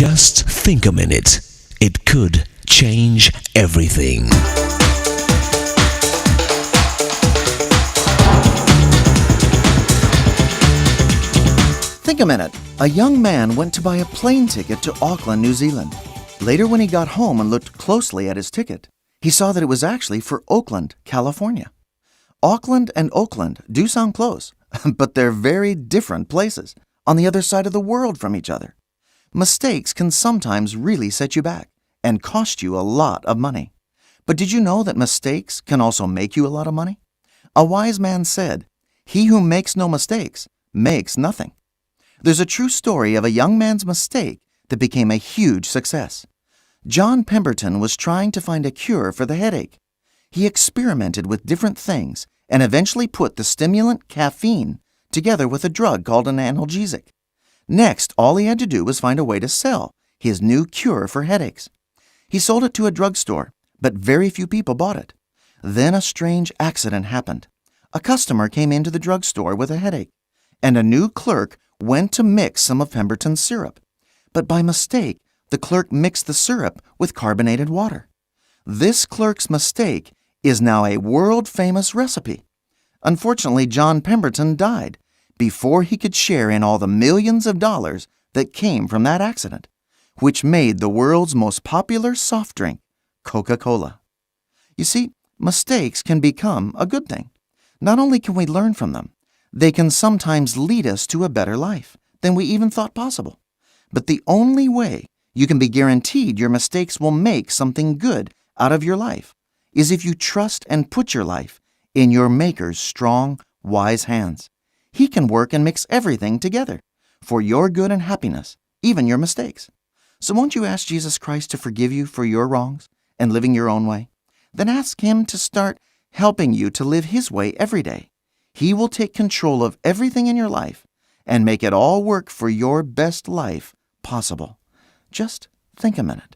Just think a minute. It could change everything. Think a minute. A young man went to buy a plane ticket to Auckland, New Zealand. Later, when he got home and looked closely at his ticket, he saw that it was actually for Oakland, California. Auckland and Oakland do sound close, but they're very different places, on the other side of the world from each other. Mistakes can sometimes really set you back and cost you a lot of money. But did you know that mistakes can also make you a lot of money? A wise man said, "He who makes no mistakes makes nothing." There's a true story of a young man's mistake that became a huge success. John Pemberton was trying to find a cure for the headache. He experimented with different things and eventually put the stimulant caffeine together with a drug called an analgesic. Next, all he had to do was find a way to sell his new cure for headaches. He sold it to a drugstore, but very few people bought it. Then a strange accident happened. A customer came into the drugstore with a headache, and a new clerk went to mix some of Pemberton's syrup. But by mistake, the clerk mixed the syrup with carbonated water. This clerk's mistake is now a world-famous recipe. Unfortunately, John Pemberton died before he could share in all the millions of dollars that came from that accident, which made the world's most popular soft drink, Coca-Cola. You see, mistakes can become a good thing. Not only can we learn from them, they can sometimes lead us to a better life than we even thought possible. But the only way you can be guaranteed your mistakes will make something good out of your life is if you trust and put your life in your Maker's strong, wise hands. He can work and mix everything together for your good and happiness, even your mistakes. So won't you ask Jesus Christ to forgive you for your wrongs and living your own way? Then ask Him to start helping you to live His way every day. He will take control of everything in your life and make it all work for your best life possible. Just think a minute.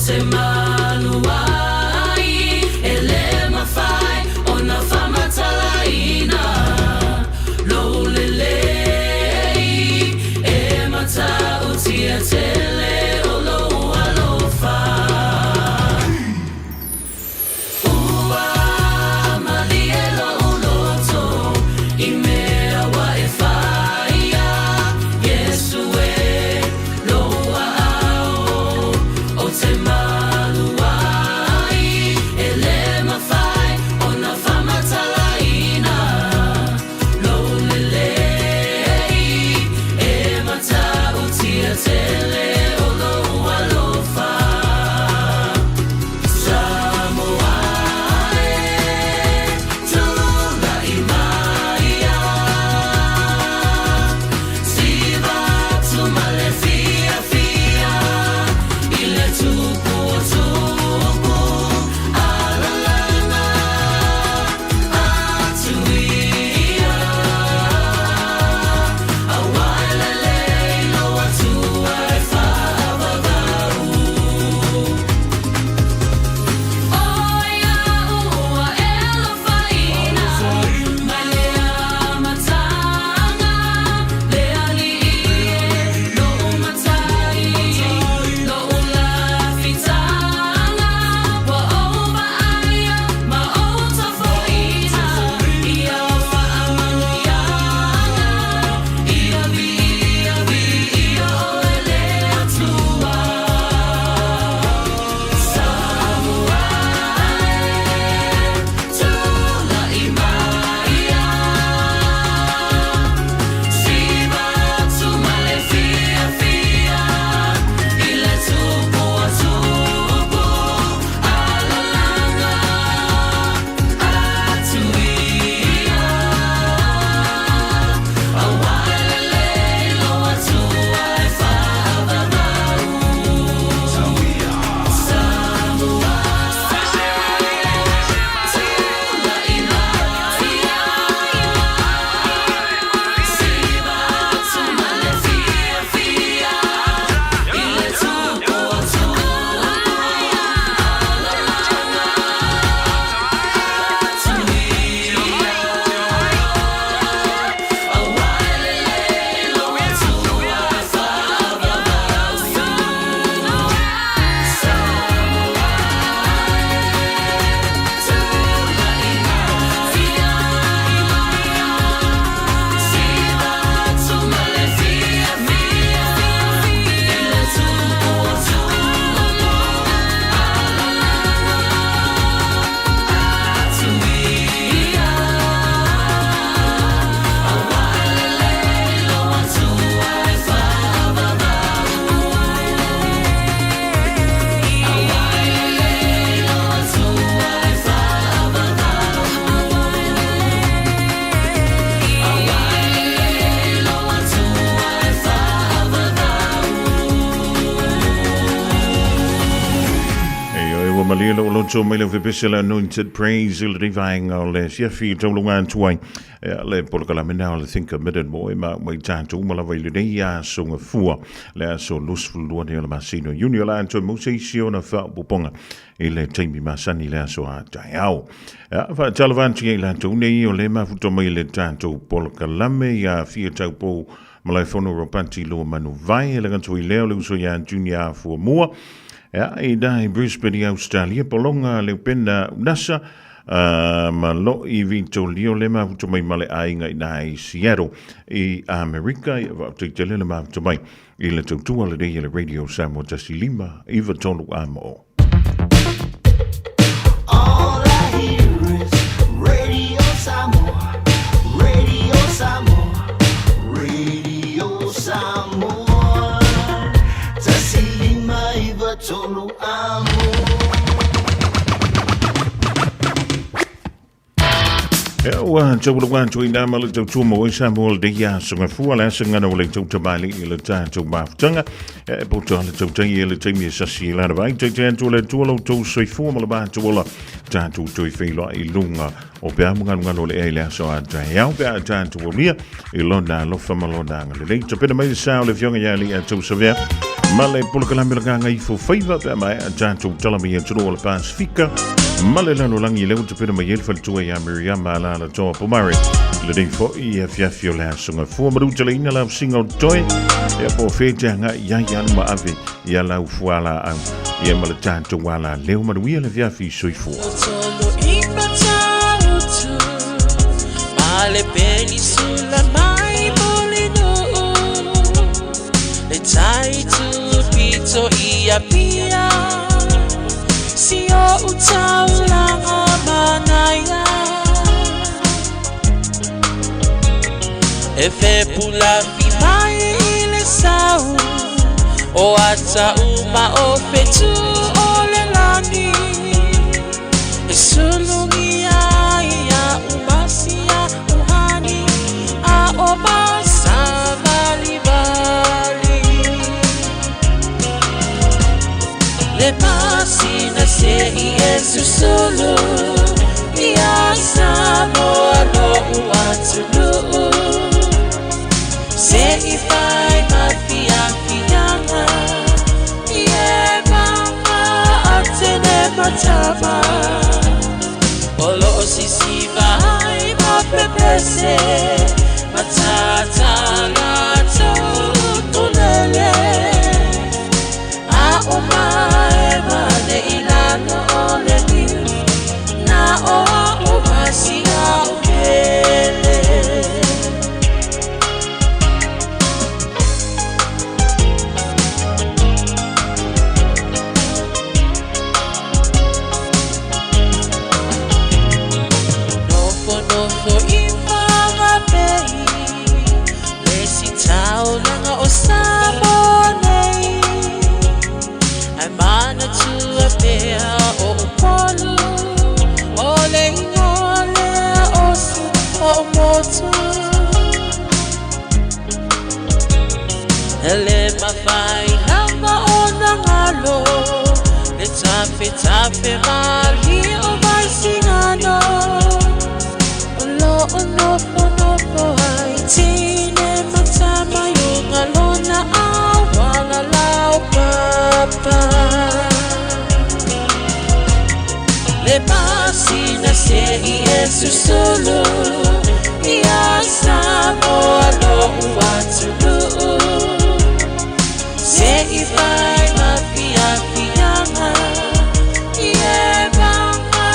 Tema Malilo Loto Milo Vibisila Anointed Praise Il Divine Le Shefi Toluan Twine Le Polkalamina Le Think a Midden Boy Ma Tanto Malavelia Song of Fua Le So Lusful Luanil Masino Union to Musiciona Fa Buponga Il Tami Masani La So Tayao Fa Talavanti Lantoni Olema Futomile Tanto Polkalame Ya Fiataupo Malafono Ropanti Lo Manu Vai Eleganto Ileo So Yan Junior for more. Ja, daar in Brisbane, Australië, Polonga, Leupenda, Nasa, Malo, Vinto, Liolema, to my Male Ainga in Seattle, America, take the Lema to my Ilato 2 holiday radio Samo Tassilima, Eva Tonu Amo. All I hear is Radio Samoa, Radio Samoa, Radio Samoa. Tolu amo. Wa tolu wan tu ina mal tu mo Samuel de ya sunga fu ala sunga no le tu tabali ile ta tu ba tanga po tu ala tu tangi ile temi sasi la vai tu tu le tu lo tu soi fu mal ba tu la ta tu tu fe lo ilunga o pe amunga ngalo le ele so ata ya o pe ata tu mia ilonda lo fa malonda le tu pe mai sa le fionga ya li tu savia Male Polkalambiranga ifo faiva pe mai tanto talami en tro Pacifica male lano langi le to pe mai el faltu ya Miriam ala la to pomare le ding fo ia fiola sunga fo marutelina la singo toy e po fete nga ya ma ave ya la fuala an ia male tanto wala le ma wi le via fi soifo male penisula mai bolino le tai Pito ia pia si o utaula manaya e fe pula fi mai le sau o ata uma o fetu o le lani e sulungia ia umasia uhani a o masa Le pasina se Yesu solo Ia Samoa no uatulu Se ifai mafia fianga Ie mama atene matama Olo sisi vai mapepese Matata lato tulele A oma Ele mafai hama ona ngalo Le tape mali o mai singano Olo onofo haitine matama yung alona awala lau papa Le pasina se Yesu solo Ia Samoa no uatulu Se ifai mafia fianga Ie mama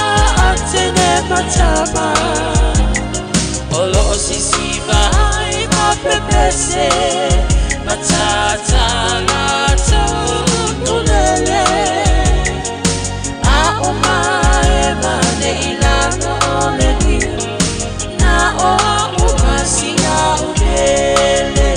atene matama Olo sisi vai mapepese Matata lato tulele A oma emane ilano oleni Na o umasiya ubele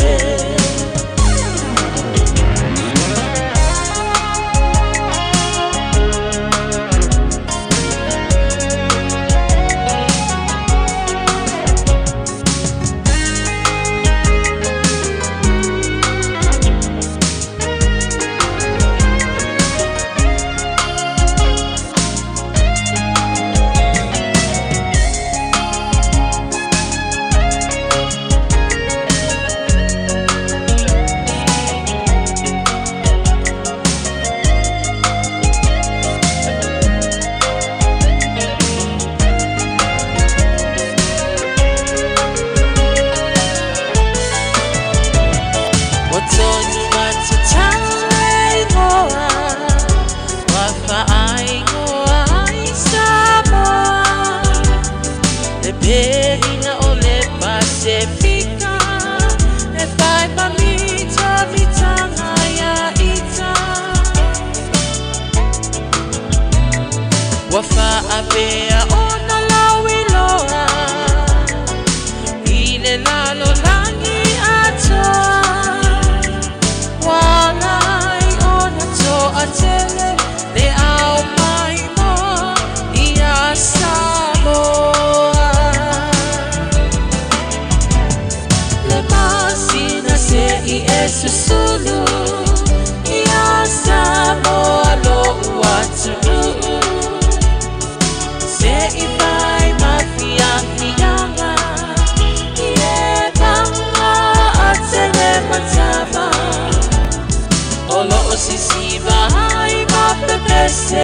Wafa apea ona lawi loa Ile lalo langi ato Walai ona to atele Le au mai mo Ia Samoa Le masina se I esu sulu